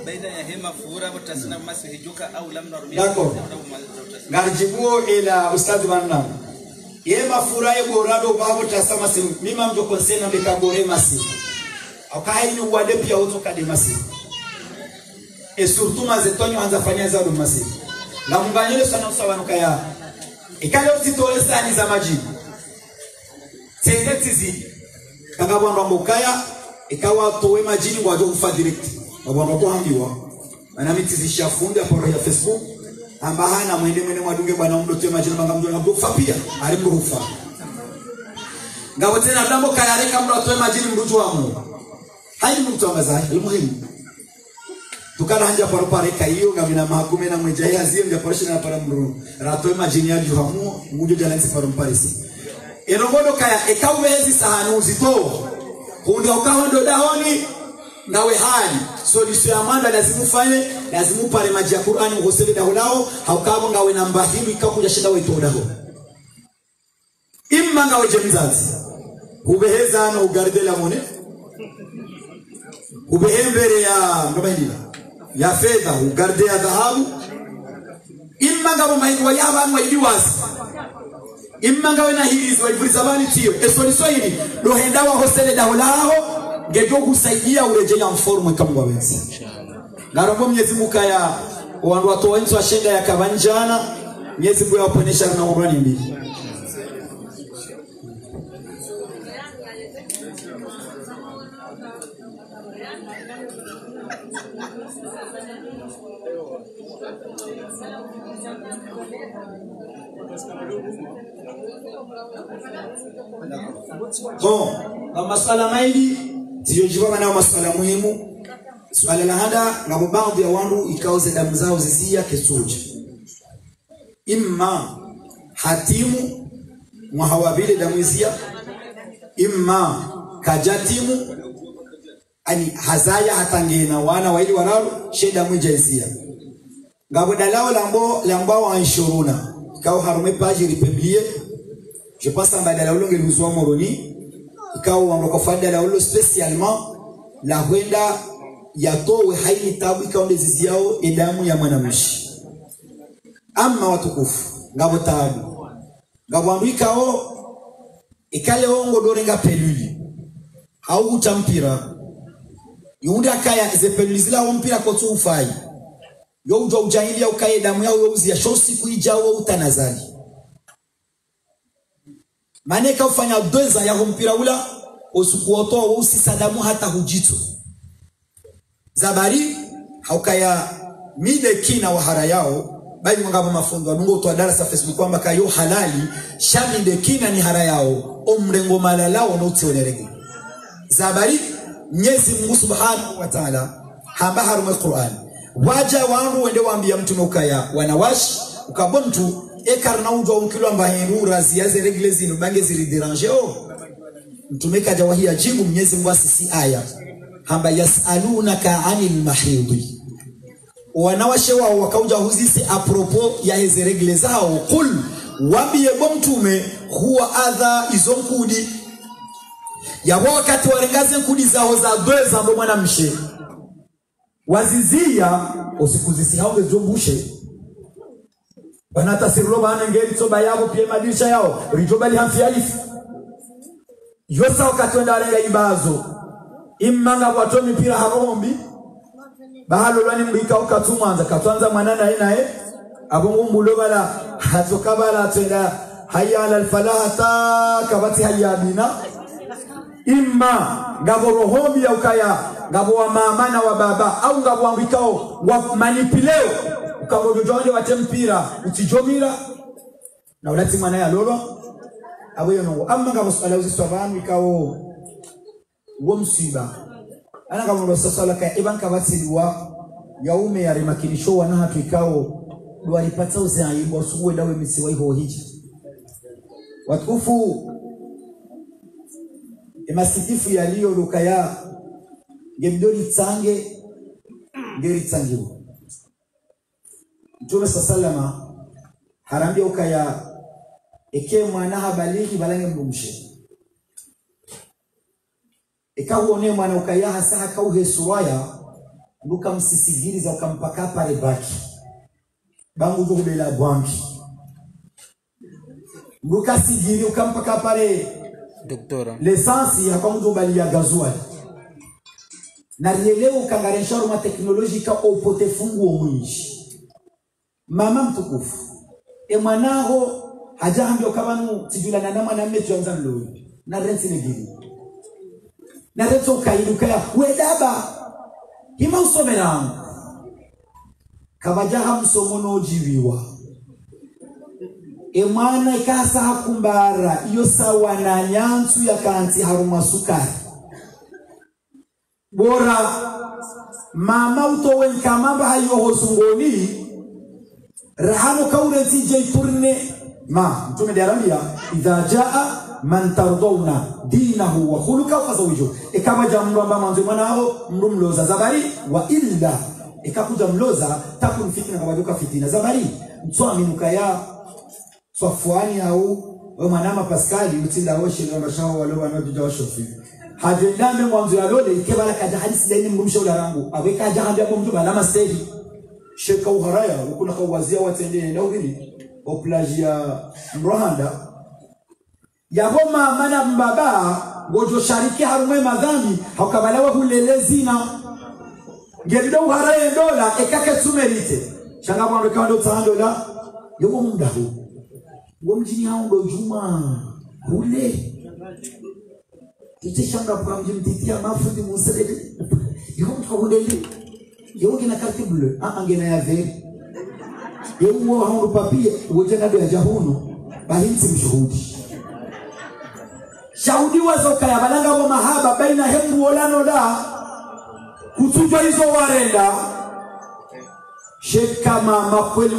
baina ya hema fura botasina masihijuka au lamna d'accord garjibuo ila ustadi manna yema fura eborado babo tasama se mima mjo konsena bekabore masi akaini wade pia utoka de masi et surtout mazetonyo anza fanya za masi la munganyele sana usawanuka ya ikale utitole sani za maji tendetizi kagabwa mbokaya ikawa towe majini wajo kufa direct wabona kwa handiwa na mitizi shafunda kwa ya Facebook amba hana mwende mwadunge bwana mdo towe majini manga mdo kufa pia alimbo kufa ngawo tena dambo kayareka mdo towe majini mdo wangu haidi mtu ambaza muhimu tukana hanja paropare kayo ngamina mahakume na mwejaye azio ndia porosha na para mdo ratowe majini ya juhamu mujo jalansi paromparisi enogodo kaya ekawezi sahanu uzito kundi ukahondo dahoni nawe hali solution ya manda lazimu pale maji ya Qur'ani ngosele dahonao haukabo ngawe namba hivi ikakuja shida wetu daho imma ngawe jemzazi ubeheza na ugardela mone ubehembere ya ndobandila ya fedha ugarde ya dhahabu imma ngawe maidwa ya bantu waidiwasi imma ngawe na hili waibrizabani tio solution hili dohenda wa hosele dahonao ngejo kusaidia urejea mformo kama wawenzi ngarongo Mwenyezi Mungu ya wandu watu wenzi wa shenda ya kabanjana Mwenyezi Mungu yawaponesha na urani mbili bon na masala maili tiyojiwa na masala muhimu swala la hada na baadhi ya wandu ikauze damu zao zisia kesuji imma hatimu mwahawabile damu zisia imma kajatimu ani hazaya hatangena wana waili wanaru sheda mwijazia ngabo dalao lambo wa inshuruna ikao harume page republie je pense en badala ulonge luzwa moroni ikao wango kofanda la ulo spécialement la huenda yatowe haini tabu ikaonde zizi yao edamu ya mwanamshi amma watukufu ngabo tabu ngabo andu ikao ikale ongo dorenga peluli au utampira yunde akaya ze peluli zila ompira kotu ufai yo ujo ujahili ya ukaye damu yao yo uzia shosi kuijao utanazali maneka ufanya 2 ans ya mpira ula osukuotoa usisadamu hata hujito zabari haukaya mide kina wahara yao bali ngaba mafundo nungo to darasa Facebook kwamba kayo halali shami ndekina ni hara yao omrengo malalao no tsonerege zabari Mwenyezi Mungu Subhanahu wa Ta'ala hamba harumu Qur'an waja wangu wende waambia mtume ukaya wanawashi ukabontu ekarna ujo ukilo ambaheru raziaze regle zinu bange ziri déranger mtume kaja wahi ajibu Mwenyezi Mungu asisi aya hamba yasalunaka anil mahidi wanawashe wao wakauja huzisi apropo ya hizi regle zao kul waambie mtume huwa adha izonkudi ya wakati warengaze nkudi zao za doza ndo mwana mshe wazizia usikuzisi hao ngezombushe banata sirlo bana ngeli toba yabo pia madirisha yao rijobali hamfialifu yosa wakati wenda warenga ibazo imanga watomi pira harombi bahalo lwani mbika ukatumanza katwanza mwanana inae abungu mbulobala hatokabala twenda hayya ala alfalahata kabati hayya bina imma ngabo rohombi ya ukaya ngabo wa mama na wa baba au ngabo ambikao wa manipileo ukabojojonje watempira utijomira na ulati mwana ya lolo aboyo no amma ngabo sala uziswabanu ikao wo msiba ana kama ndo sala ka ibanka batiliwa yaume ya remakinisho wana hatu ikao ndo alipata uzaibu usuwe dawe misiwa hiyo hiji watukufu emasikifu yaliyo lukaya ngemdoli tsange ngeri tsangiwa Mtume sallama harambia ukaya eke mwana habaliki balange mbumshe ekawone mwana ukaya hasa hakauhe suwaya luka msisigiriza ukampaka pale baki bangu jogubela bwanki luka sigiri ukampaka pale Doktora l'essence ya kwa mjobali ya gazuali na rieleo ukangaresha ruma teknolojika opote fungu omwinji mama mtukufu emwanaho hajahambio kabanu tijulana na mwana mmetu anza mloi na renti negiri na reto kailuka ya wedaba hima usomera kabajaha msomono jiwiwa emwana ikasa hakumbara iyo sawa na nyansu ya kanti haruma sukari bora mama utowe nkamamba hayo hosungoni rahano kaure tije turne ma mtume diarambia idha jaa man tardawna dinahu wa khuluqa fazawiju ikama jambo amba manzo manao mrumloza zabari wa illa ikakuja mloza takun fitna kabaduka fitina zabari mtwaminuka ya swafuani au we manama Pascali utinda oshe ndo bashaho wale wanaojuja washofi hajendame mwanzo ya lole ikebala kaja hadisi daini mrumsha ularangu aweka jahambia kwa mtu balama stedi sheka uharaya ukuna kawazia watendene na ubili oplajia mrohanda yabo mama na mbaba ngojo shariki harume madhambi hakabalawa hulelezina ngelido uharaya dola ekake tumerite shanga mwanzo kando tandola yomo muda huu wamjini hao ndo juma hule tutishanga kwa mjimtitia mafundi musele yuko tukahundeli yuko kina carte bleue angena ya vert yuko hao papie ujana ya jahuno bahinsi mshuhudi shahudi wazoka ya balanga wa mahaba baina hembu olano da kutujwa hizo warenda sheka mama kweli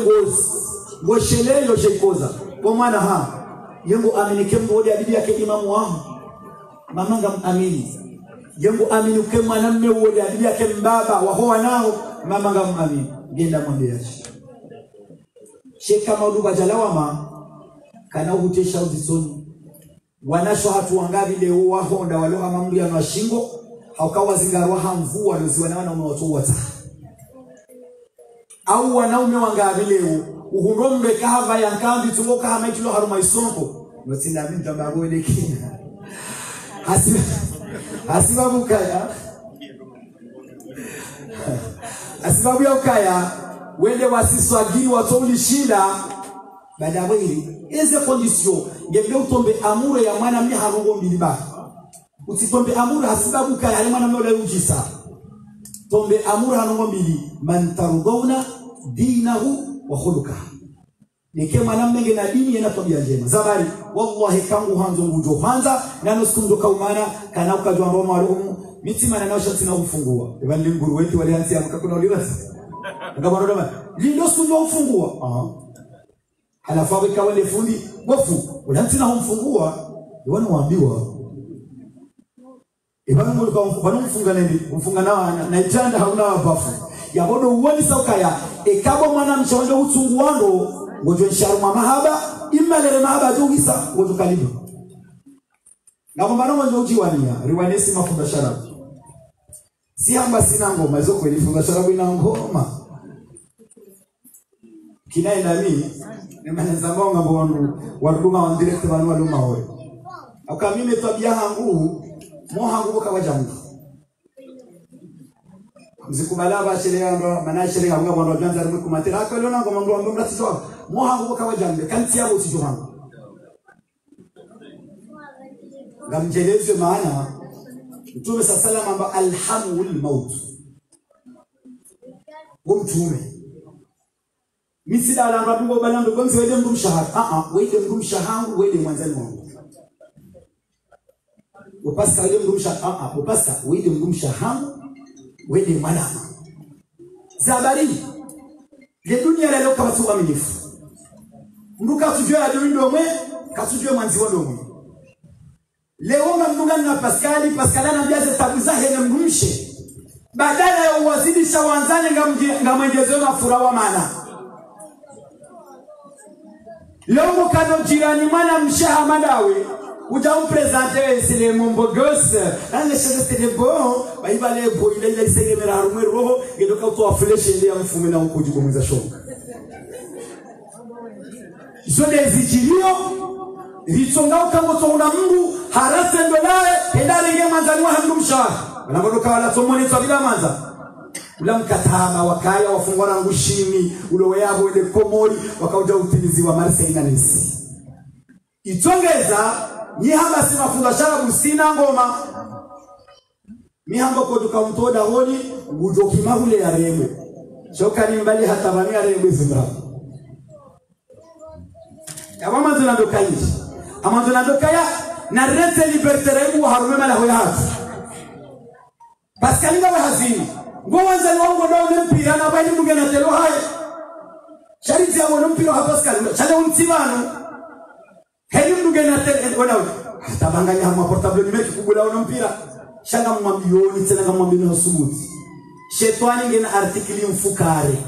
ngoshelelo shekoza kwa maana ha yengo aminike mbodi bibi yake imamu wangu mamanga amini yengo aminike mwanamume wodi bibi yake mbaba wahoa nao mamanga amini genda mwambie sheka mauduba jalawama kana uhutesha uzisoni wanasho hatu wangavi leo wahonda waloha mamuri ya shingo haukawa zingarwa hamvua loziwa na wanaume watu wata au wanaume wangavi leo uhurombe kahava ya nkambi tungoka hamaitilo haruma isonko notinda mintu ambagode kina hasibabu kaya hasibabu ya ukaya wende wasiswagiri watoli shinda baada wili eze condition ngebe utombe amure ya mwana mimi harungo mbiliba utitombe amure hasibabu kaya ale mwana mmoja ujisa tombe amure harungo mbili man taruduna dinahu wa khuluqa nike mwanamume ngena dini yana tabia njema zabari wallahi kangu hanzo ngujo kwanza nano sikumjo kaumana kana ukajwa ambao malumu mitima na naosha sina kufungua ibali nguru wetu walianzia mkakuna ulirasi ngabaro lindo sikumjo kufungua halafu wika wale fundi bofu ulantina humfungua iwana waambiwa ibana mulika mfunga nini mfunga na itanda hauna wabafu yabodo uwani saukaya ekabo mwana mchawando utungu wando ngojo nsharu mahaba imalere mahaba jugisa ngojo kalibu na mbana ngojo ujiwania riwanesi mafunda sharabu si hamba sina ngoma hizo kweli funda sharabu ina ngoma kina ina mimi nimenza mbonga mbondu waruma wa direct banu waluma hoye akamime tabia hangu mohangu kawajangu mzikubala bashirenga manashirenga ngo bando byanza ari kumatira akalona ngo ndo ndo mratijwa mohangu kawajangu kanti yabo tijohanga ngamjeleze maana Mtume sallallahu amba alhamul maut mtume misida la rabbi balando gonzi wede mdum shahar wede mdum shahangu wede mwanzani wangu upasta wede mdum shahar upasta wede mdum shahangu wede mwanama zabari le dunia leo kama tu aminifu mduka tujue adui ndomwe katujue mwanzi ndomwe leo mduga na Pascal anajaza tabuza hene mgumshe badala ya uwazidisha wanzani ngamwengezo na furaha maana leo mkano jirani mwana mshaha madawe uja umpresente wesile mumbogos ane sheste de bon baibale boile ile isegemera rumwe roho ngedoka utoa flesh ile ya mfume na ukujugo mwiza shoka zode zikilio ritsonga ukango tsona mungu harasa ndo naye endale nge manzani wa handu mshaha wanabodoka wala tomoni tsabila manza ula mkataba wakaya wafungwa na ngushimi ulo yabo ile komori wakauja utilizi wa Marseille na Nice itongeza ni haba si mafunga sharabu sina ngoma mi hamba ko tukamtoda honi ujoki mahule ya rembe shoka ni mbali hata bani ya rembe zimra kama manzo na dokaiji amazo na dokaya na rete libertere wa harume mala hoya Pascal ngawe hazini ngowanza wangu ndo mpira na bali mugena telo haye shariti ya wana mpira hapa Pascal chale umtimano heli mugena telo wana tabanganya hama portable nimeki kugula wana mpira shanga mwambioni tena ngamwambini hasubuti shetani ngena artikili mfukare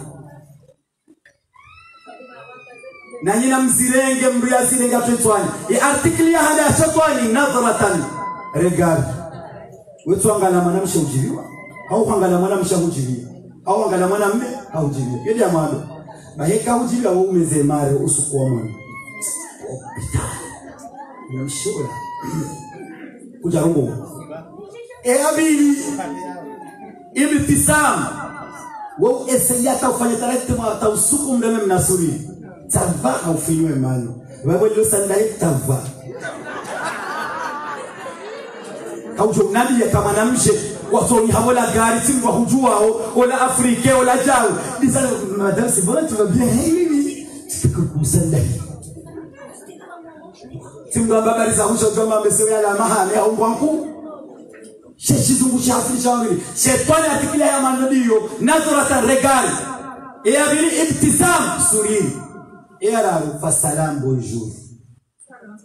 na nyina mzirenge mbria zirenga twetwani e artikili ya hada shetani nadhratan regard wetu angala mwanamsha ujiriwa au angala mwanamsha ujiriwa au angala mwanamme haujiriwa yedi amado baheka ujiriwa wewe umezemare usukuwa mwana mshura kujarungu abili ibtisam wewe esiyata ufanye tarehe tausuku mdeme mnasuri tava au finywe mano wewe leo sanda tava kaujo nadi ya kama namshe watu ni hamola gari tingwa hujuao wala afrika wala jao disana madam si bona tu bien hivi tukusanda tingwa babali za husho joma amesewa la mahali au ngwangu sheshi zungu shafi shangili shetani atikila ya manadio nadhrata regal e abili ibtisam surin era fa salam bonjour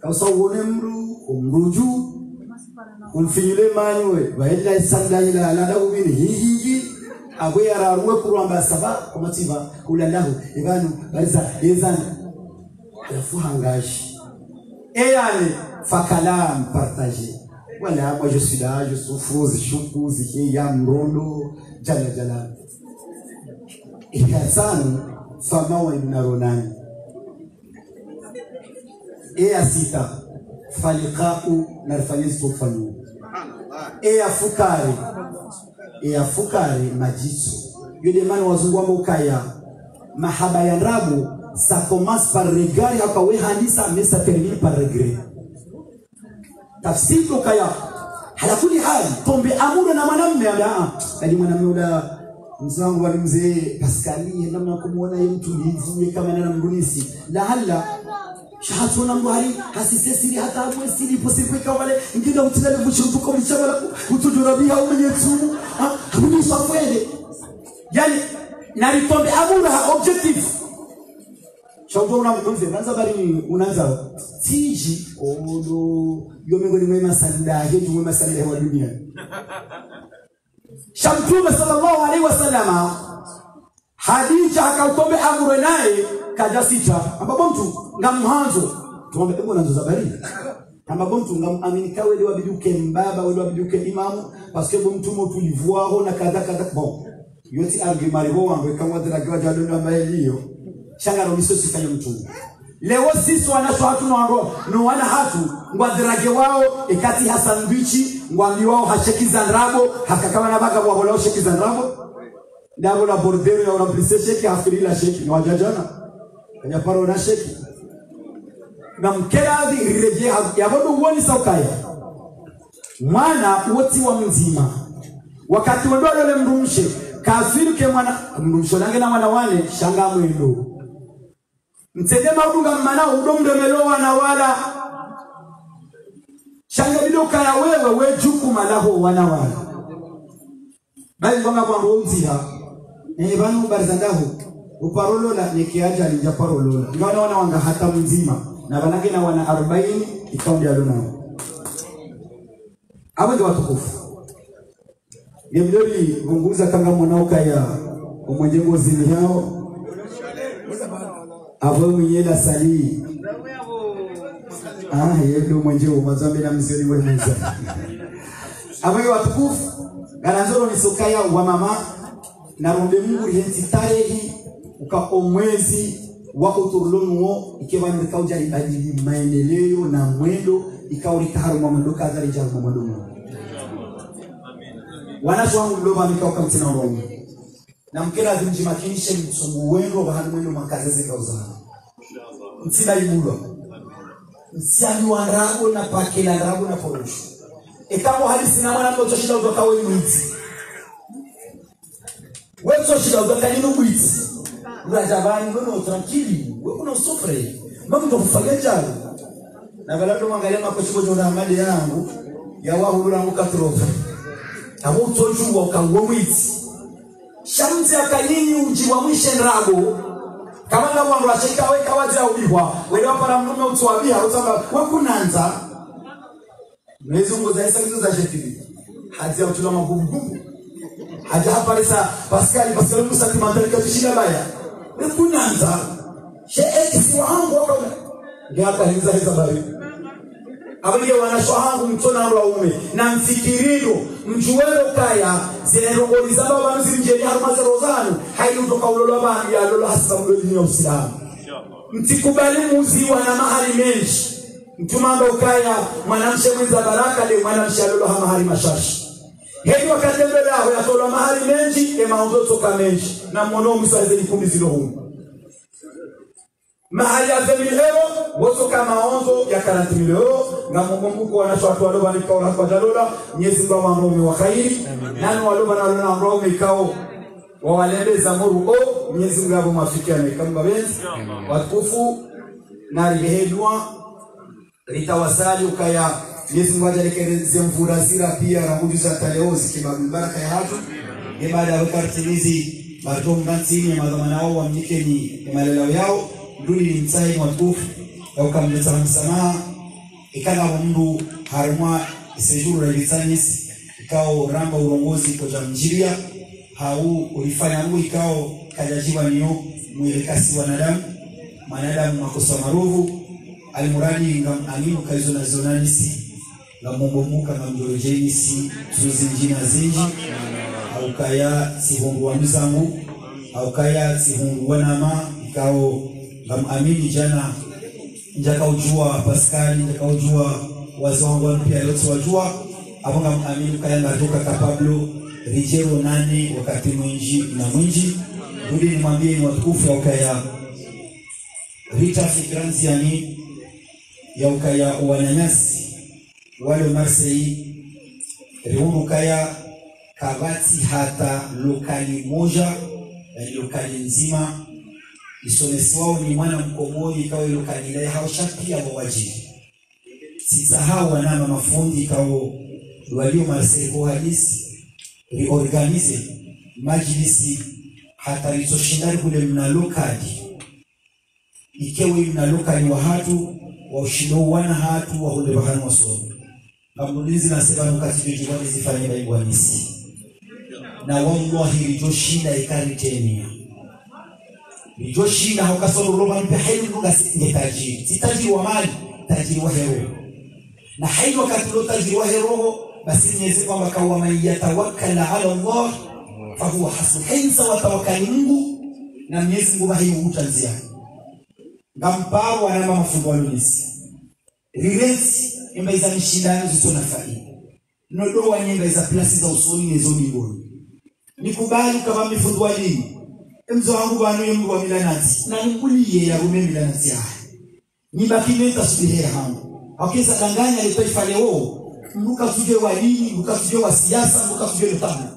kausa wone mru umruju umfinyile manywe baila sanda ila la ubini hihi abwe yararuwe kuramba saba komativa ulandahu ibanu bariza yezana yafuhangashi eyale fakalam partager voilà moi je suis là je souffre je choukou ya mrondo jala ihasanu fama wa ibnaronani eya sita faliqa'u narfanistu fanu eya fukari majitu yule mani wazungu wa mukaya mahaba ya rabu ça commence par regard hapa we handisa mais ça termine par regret tafsiri kaya halakuli hali tombe amuru na mwanamume bali mwanamume ula mzee wangu wali mzee Pascalie namna kumuona yeye mtulivu kama nana mdunisi la hala shahatuna mbali hasisesiri hata mwesiri posikweka wale ngida utile vuchutu kwa mchabala utujurabia au mwenyetu hapo safwele yani nalitombe amura objective shaudo unamdunze nanza bari unaanza tiji odo yomengoni mwema sanda heju mwema sanda wa dunia Shamtume sallallahu alaihi wasallam Hadija akautombe amure naye kaja sita ambapo mtu ngamhanzo tuombe hebu nanzo za bari ambapo mtu ngamamini kawe ile wabiduke mbaba wale wabiduke imamu parce que mtu mtulivu wao na kadha bon yoti argument wao wangu kama dragiwa jalo na maelio shanga no misosi kanya mtu leo sisi wanacho hatu no wana hatu ngwadrage wao ikati Hassan Bichi ngwambi wao hashekiza ndrabo hakakawa na baga wao wala shekiza ndrabo ndabo la bordero ya unaplise sheki hafirila sheki ni wajajana kanya paro na sheki na mkerazi rireje ya bodo uoni saukaya mwana woti wa mzima wakati wando lele mrumshe kafiri ke mwana mrumsho lange na mwana wale shanga mwendo mtedema udunga mmana udomdo melowa na wala shanga bidoka ya wewe juku malaho wana wala bali ngoma kwa mzira banu barzandaho uparolola nikiaja alinja parolola ngana wana wanga hata mzima na banage na wana 40 ikaundi alona abenge watukufu yemdori gunguza kanga mwanauka ya umwenjengo zini yao avo mwenyela sali yedo mwenjeo mazambe na mzioni mwenza abenge watukufu garanzoro ni sokaya wa mama na rombe Mungu rihenzi tarehi uka omwezi wako turulunuo ikiwa nikauja ibadili maendeleo na mwendo ikaurika haruma mwendo kadhari jaruma mwendo wanacho wangu mdoba mikauka mtina uromu na mkela zimjimakinishe msungu wendo bahani mwendo makazeze kauzana mtina ibulo msiani wa nrago na pakela nrago na porosho ekamu halisi na mwana mdoto shida uzoka we mwiti wezo shida uzoka nino mwiti urajabani mweno tranquili wekuno sofre mbamu tofufage jalo na galado mwangalia makochibo jona hamadi yangu ya wahulula yangu katrofe abo utoju wa ukango mwiti shamzi akanyinyi ujiwa mwishe nrago kama nga wangu washika weka wazi ya ubihwa wele wapara mnume utuwabia utamba wekunanza mwezungu za hisa mizu za jetili hazi ya utula magumu haja haparisa Pascalie mkusati mandarika tushina baya wekunanza sheekisi wahangu waka gata hiza hiza bari abenge wanasho hangu mtona wa ume na mfikirido mjuwero kaya zinerongoli za baba mzimjeni harumaze rozanu hailu toka ulolo bani ya lolo hasa ulolo ya usilamu mtikubali muziwa na mahali menshi mtumamba ukaya mwanamshe mwenza baraka le mwanamshe lolo mahali mashashi hei wakati mbele yao ya tolo mahali menshi maonzo toka menshi na mwono mwisaize likumbi zilo humu mahali ya zemileo woto kama maonzo ya 40 mileo na mungu wanasho watu waloba nikao na kwa jalola nyezi mba wamrome wa khairi nani waloba na waloba wamrome ikao wawalembeza muru nyezi mgabo mafikia na ikamba benzi watukufu na ribehedwa ritawasali ukaya nyezi mwaja lekereze mfurazira pia rambuju za taleozi kibabu baraka ya hatu baada ya wakartilizi batonga nsini ya madhamana wao wa mnike ni malelao yao nduli ni msahi watukufu ya ukamleta msamaha ikana mundu harumwa isejuru rajitanis ikao ramba urongozi kwa jamjiria hau ulifanya ngu ikao kajajiwa niyo mwelekasi wanadamu makosa maruvu alimuradi ngam aminu kaizo na zonanisi ngam mumbomuka ngam jorojenisi suzi njina zinji au kaya sihungu wa mzangu au kaya sihungu wa nama ikao ngam amini jana njaka ujua Pascalie njaka ujua wazo wangu mpya yote wajua hapo ngam amini kaya ngatoka kapablo rijero 8 wakati mwinji na mwinji rudi nimwambie ni watukufu ya ukaya Rita Fikranzi yani ya ukaya wananyasi wale Marseille riunu kaya kabati hata lokali moja yani lokali nzima isonesi wao ni mwana mkomoni ikawa lokali ile hawashapia wawaji sisahau wanama mafundi kao walio marseille hadisi reorganize majlisi hata lizoshindani kule mna lokali ikewe mna lokali wa hatu wa ushindo wana hatu wa hule bahani wasomi Kamulizi na sema nukati jujibani zifanye baigwanisi na wallahi rijoshinda ikari tenia rijoshinda haukasoro roba mpe hailu nuga singe tajiri si tajiri wa mali, tajiri wa hero na hailu wakati lo tajiri wa hero basi nyezi kwa waka wa man yatawakkala ala Allah fahuwa hasbu hensa watawakali Mungu na mnyezi Mungu mahi utanzia ngamparo wanama mafungu walunisi rilezi imba iza mishindano zito na faida nodoa nyemba iza plasi za usoni nezo mingoni nikubali kama mifundu wa dini mzo wangu wanu yungu wa milanati na nikuliye ya rume milanati ya nibaki menta subihe hangu wakisa danganya litoifa leo mbuka tuje wa dini mbuka tuje wa siyasa mbuka tuje lutamu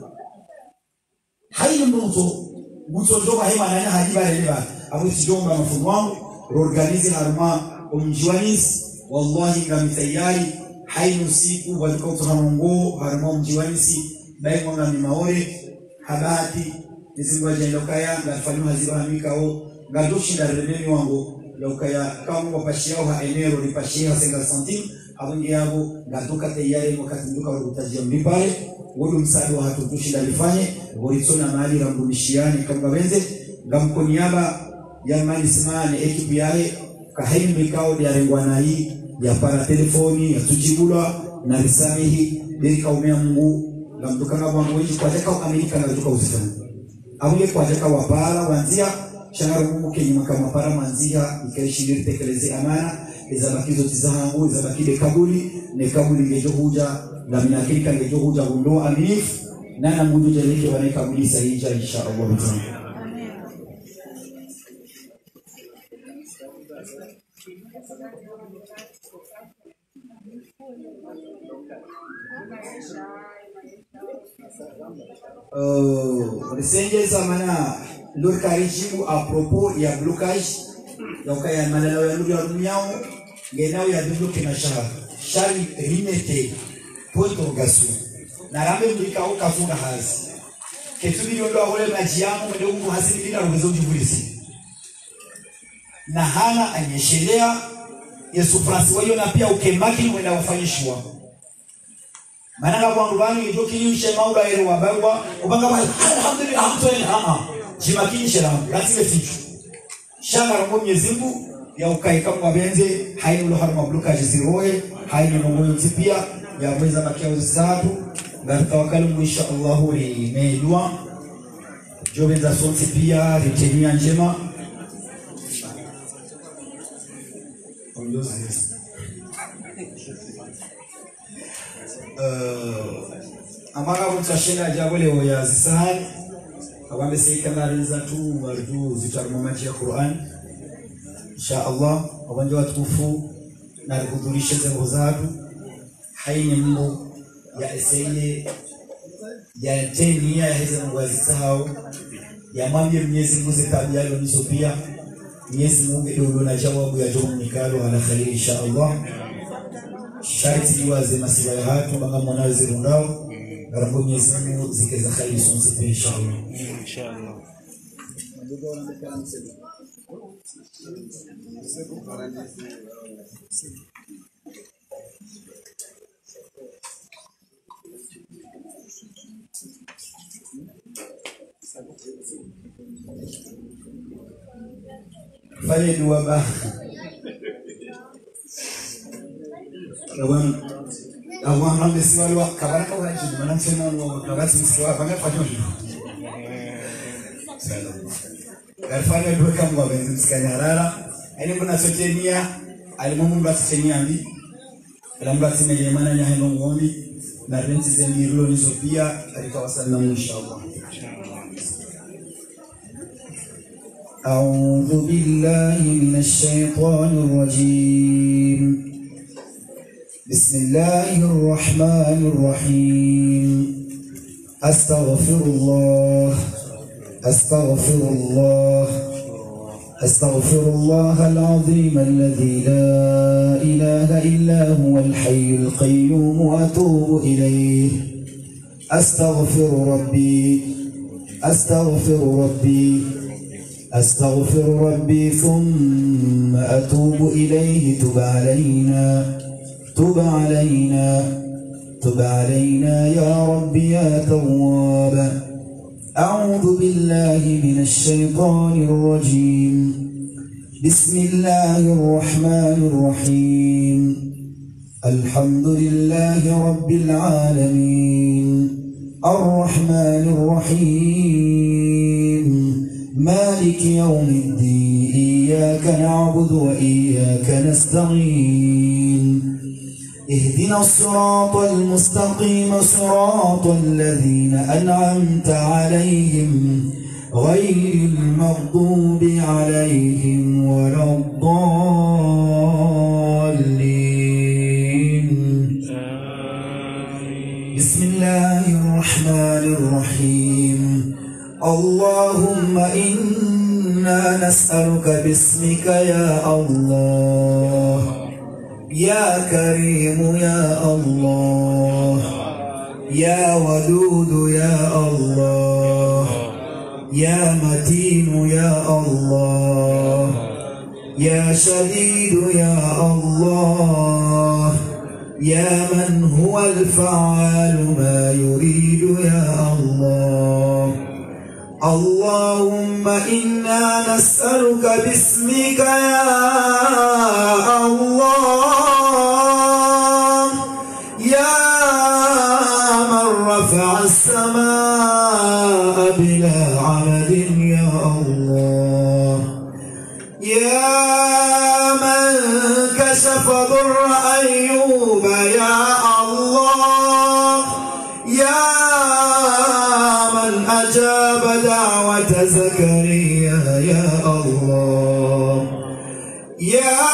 haini mbuto ndoba hema nanya hajiba leleba abu sijomba mafundu wangu reorganize haruma umjiwanisi wallahi ngamitayari hainu siku walikuwa utohamungo haruma umjiwanisi baimo na mimaore habati nizingu wajenokaya ngafanywa haziba hamikao ngadoshinda rebeni wangu lokaya kama wapashiao haenero ripashia senga santim abungi yabo ngatoka tayari wakati nduka warutajia mbipale wodu msadu wa hatutushinda lifanye woitsona mahali rambunishiani kama wenze ngamkoniaba ya manisimani ekipu yae kahini mikao ya rengwana hii ya para telefoni ya tujibula na risamihi deka umea Mungu ngamtukanga wangu wengi kwa jaka Amerika na kutoka usifani abule kwa jaka wapara wanzia shangaro Mungu kenyuma kama para manzia ikaishindiri tekeleze amana izabakizo tizahangu izabakide kabuli ne kabuli ngejo huja na minakika ngejo huja gundo amif na Mungu jeleke wanaika kabuli sahihi insha Allah ta'ala. Resenge zamana lorkarijibu a propos ya blocage donc ya malalo ya lugha dunyao ngenao ya dubloke na shari rimete potogasu na rambe mlikao kafunga hazi ketuli yondo wale majiamu ndio mungu hasili bila uwezo ujivulisi na hana anyeshelea Yesu Fransi wayo na pia ukemaki mwenda ufanyishwa mananga wangu bani ndio kinyushe maula ile wabagwa ubanga bali alhamdulillah hamtoen jimakini shela lazima fichu shanga rambo Mwenyezi Mungu ya ukai kama benze haini lo harma blockage ziroe haini mungu pia ya weza bakia uzatu ngatawakalu insha Allah imedua jobe za sonti pia ritenia njema amara mtashenda jambo leo ya zisahani awambe sika mariza tu warju zitarumamaji ya Qur'an insha Allah awanje watukufu na kuhudhurisha zangu zatu haini Mungu ya eseye ya tenia ya hizo Mungu azisahau ya mwambie Mwenyezi Mungu zitabia leo niso pia Mwenyezi Mungu ndio na jawabu ya jomu nikalo ala khalil insha Allah sharti liwaze masiba ya hatu banga mwanawe zirundao Rabbu Mwenyezi Mungu zikeza khalil sonse insha Allah inshallah fanye dua ba awan hambe siwalwa kabana kwa haji maana sema no kabasi msiwa panga kwa jojo garfanya dua kama wabenzi msikanyarara ani kuna sotenia alimumu mbasitenia mbi alamba simeje maana nya hino ngombi na renti zeniro nizo pia alikawasana inshallah. أعوذ بالله من الشيطان الرجيم بسم الله الرحمن الرحيم أستغفر الله أستغفر الله أستغفر الله العظيم الذي لا إله إلا هو الحي القيوم وأتوب إليه. أستغفر ربي أستغفر ربي أستغفر ربي ثم أتوب إليه. تب علينا تب علينا تب علينا يا رب يا تواب. أعوذ بالله من الشيطان الرجيم. بسم الله الرحمن الرحيم. الحمد لله رب العالمين الرحمن الرحيم مالك يوم الدين. إياك نعبد وإياك نستعين. اهدنا الصراط المستقيم صراط الذين أنعمت عليهم غير المغضوب عليهم ولا الضالين. بسم الله الرحمن الرحيم. اللهم إنا نسألك باسمك يا الله يا كريم يا الله يا ودود يا الله يا متين يا الله يا شديد يا الله يا من هو الفعال ما يريد يا الله. اللهم إنا نسألك باسمك يا الله يا من رفع السماء بلا عمد يا الله يا من كشف ضر أيوب يا الله يا من أجاب دعوة زكريا يا الله يا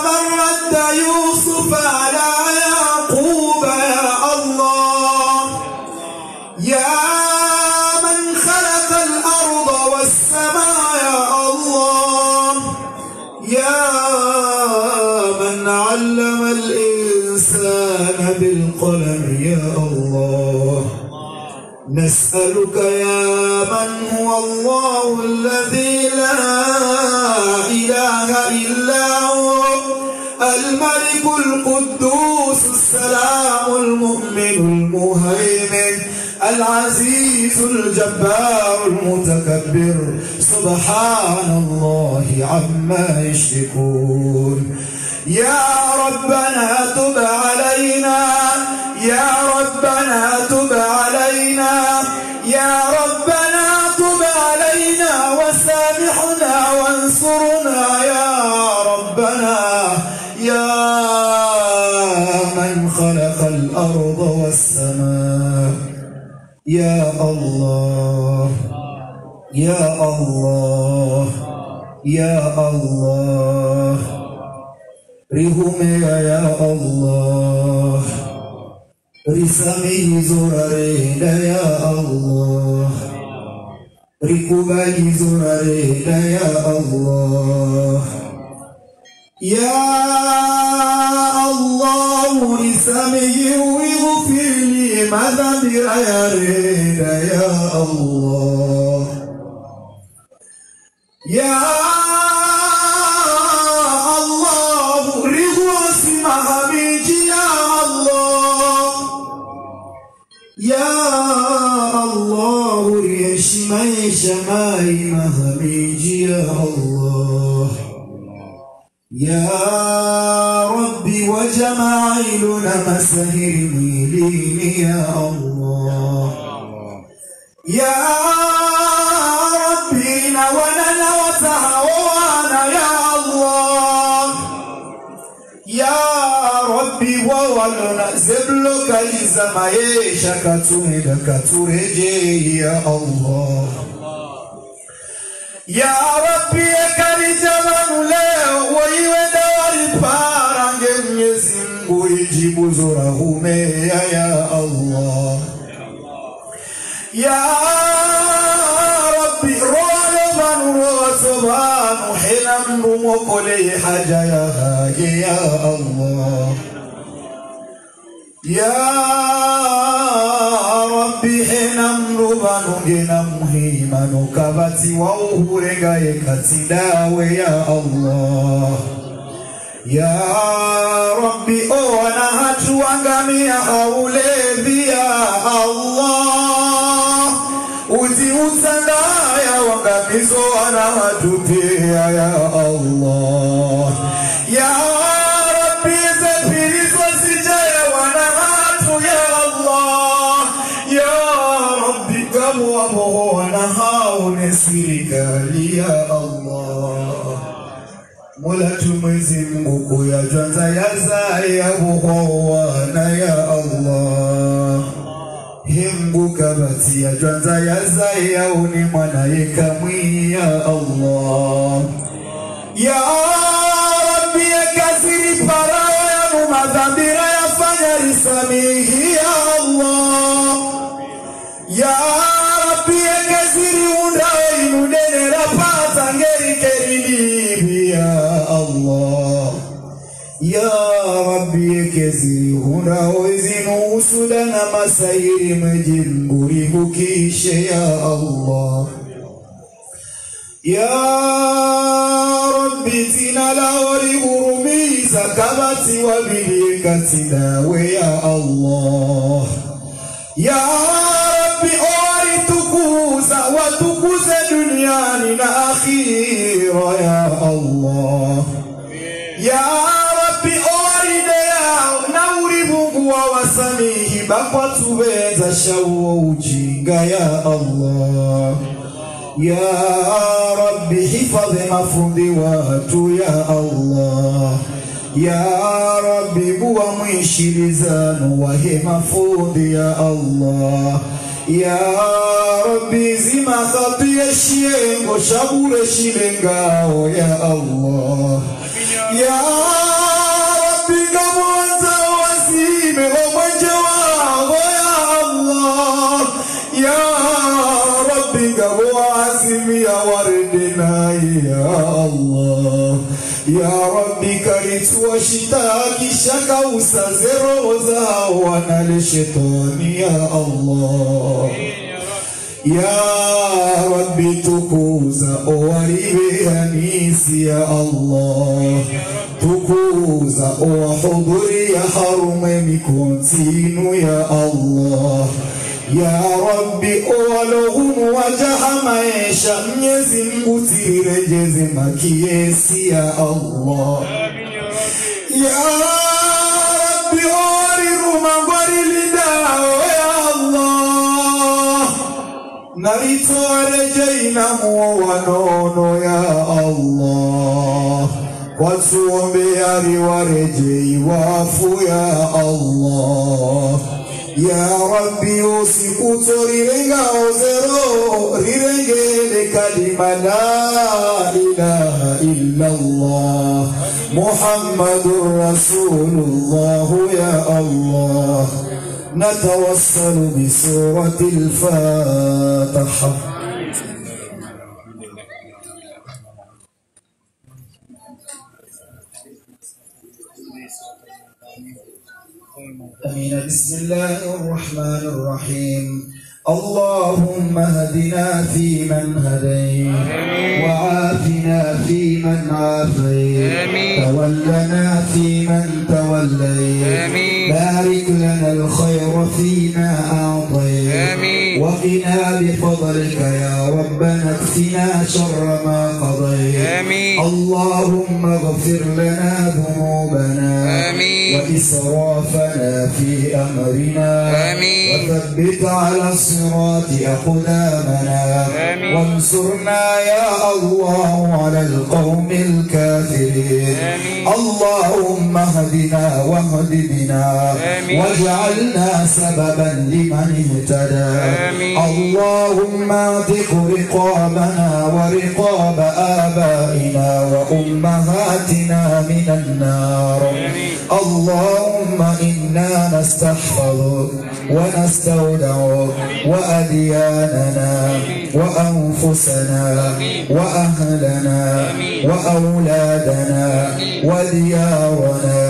من رد يوسف على يعقوب يا الله يا من خلق الأرض والسماء يا الله يا من علم الإنسان بالقلم يا الله. نسألك يا من هو الله الذي لا إله إلا هو الملك القدوس السلام المؤمن المهيمن العزيز الجبار المتكبر سبحان الله عما يشركون. يا ربنا تب علينا يا ربنا تب علينا يا ربنا تب علينا وسامحنا وانصرنا يا ربنا يا من خلق الأرض والسماء يا الله يا الله يا الله رحمي يا الله رسامي زرارين يا الله ركوبي زرارين يا الله يا الله رسامي ويغفر لي مذنبي يا ريد يا الله يا يا الله ريشمي شماي مهميجي يا الله يا ربي وجماعيلنا مسهر ميلين يا الله يا ربي نوانا وتهوانا يا الله يا ربي وولنا زبلك إذا ما يشكتونك ترجي يا الله يا ربي كريجمان leo ويودا والبارانge Mwenyezi Mungu ijibu zora humea ya Allah mru mokole haja ya Allah ya Rabbi hena mru banungena muhimano kabati wa uhurenga yekatindawe ya Allah ya Rabbi wana hatu angamia haulevi ya Allah uti utandaya wangamizo wana hatu pia ya Allah ya Rabbi zepirizo sijaya wana hatu ya Allah ya Rabbi kamu wamoho wana haune sirikali ya Allah Mola tumwezi Mungu kuyajwanza ya buhowana ya Allah Himgu kabati ya jwanza ya uni mwana yekamwi ya Allah Ya Rabbi ya kasiri paraya ya numadhambira ya fanya risamihi ya Allah Ya Rabbi ya kasiri undao inudene rapata ngeri kerili ya Allah Ya Rabbi kesi huna oizinu usuda na masairi mejinguri hukishe ya Allah Ya Rabbi tina laori urumiza kabati wabili katinawe ya Allah Ya Rabbi ori tukuza watukuze duniani na akhira ya Allah Ya Rabbi oride yao na ulimwengu wa wasamihi bakwa tuweza shawo ujinga ya Allah Ya Rabbi hifadhi mafundi watu ya Allah Ya Rabbi buwa mwishilizano wahe mafundi ya Allah Ya Rabbi zima khatiye shiengo shabure shilengao ya Allah Ya Rabbi gamonza wasime omwenje wao ya Allah Ya Rabbi gawazimi ya waredena ya Allah Ya Rabbi kalitua shitaki shaka usazero zao wanale shetani ya Allah Ya Rabbi tukuza owaribe anisi ya Allah tukuza owahudhuri ya harume mikontinu ya Allah Ya Rabbi owalohumu wajaha maisha mnyezi mgutirejeze makiesi ya Allah Ya Rabbi oriru mangwari lidao ya Allah Naritoareje inamuo wanono ya Allah Watuombe ariwareje iwafu ya Allah Ya Rabbi usikuto rirenga ozero rirengele kalima la ilaha illa Allah Muhammadur Rasulullah ya Allah نتوسل بسورة الفاتحة أمين بسم الله الرحمن الرحيم اللهم هدنا فيمن هديت وعافنا فيمن عافيت تولنا فيمن توليت بارك لنا الخير فيما أعطيت وقنا بفضلك يا ربنا اكفنا شر ما قضيت اللهم اغفر لنا ذنوبنا وإسرافنا في أمرنا وثبت على الصراط أقدامنا وانصرنا يا الله على القوم الكافرين الكافرين. اللهم اهدنا واهد بنا واجعلنا سببا لمن اهتدى. اللهم اعتق رقابنا ورقاب آبائنا وأمهاتنا من النار. اللهم إنا نستحفظ ونستودع وأدياننا وأنفسنا وأهلنا وأولادنا وديارنا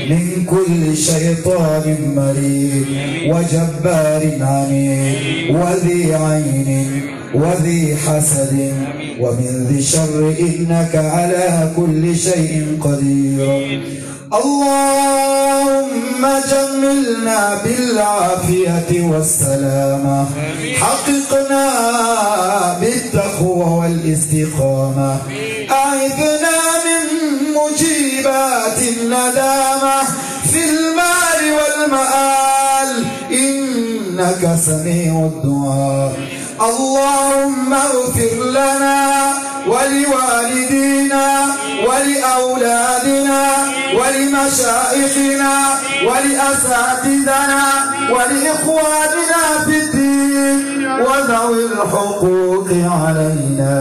من كل شيطان مريد وجبار عنيد وذي عين وذي حسد ومن ذي شر إنك على كل شيء قدير. اللهم جملنا بالعافية والسلامة. حققنا بالتقوى والاستقامة. أعذنا من مجيبات الندامة في المال والمآل إنك سميع الدعاء. اللهم اغفر لنا ولوالدينا ولأولادنا ولمشائخنا ولأساتذتنا ولإخواننا في الدين وذوي الحقوق علينا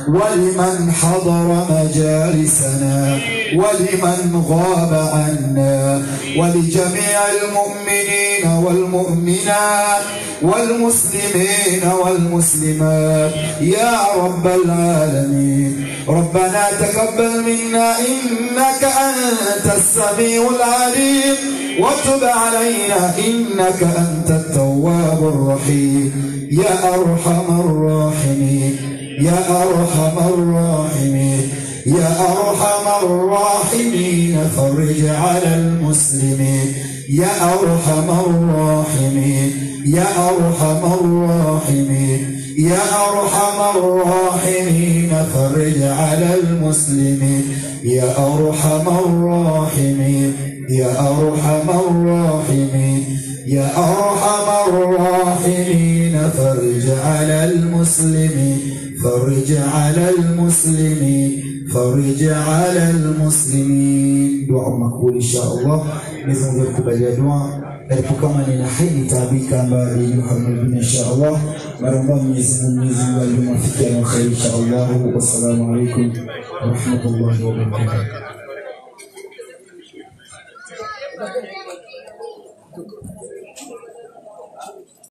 ولمن حضر مجالسنا ولمن غاب عنا ولجميع المؤمنين والمؤمنات والمسلمين والمسلمات يا رب العالمين. ربنا تقبل منا إنك أنت السميع العليم وتب علينا إنك أنت التواب الرحيم يا أرحم الراحمين يا أرحم الراحمين يا أرحم الراحمين. فرج على المسلمين يا أرحم الراحمين يا أرحم الراحمين يا أرحم الراحمين. فرج على المسلمين يا أرحم الراحمين يا أرحم الراحمين يا أرحم الراحمين. فرج على المسلمين فرج على المسلمين فرج على المسلمين. دعاء مقبول إن شاء الله. نزل kubali dua ndipo kama nina hili tabika ambayo yuhamdu insha Allah. Maramba Mwenyezi Mungu alimufikia na khair insha Allah. Wassalamu alaykum wa rahmatullahi wa barakatuh.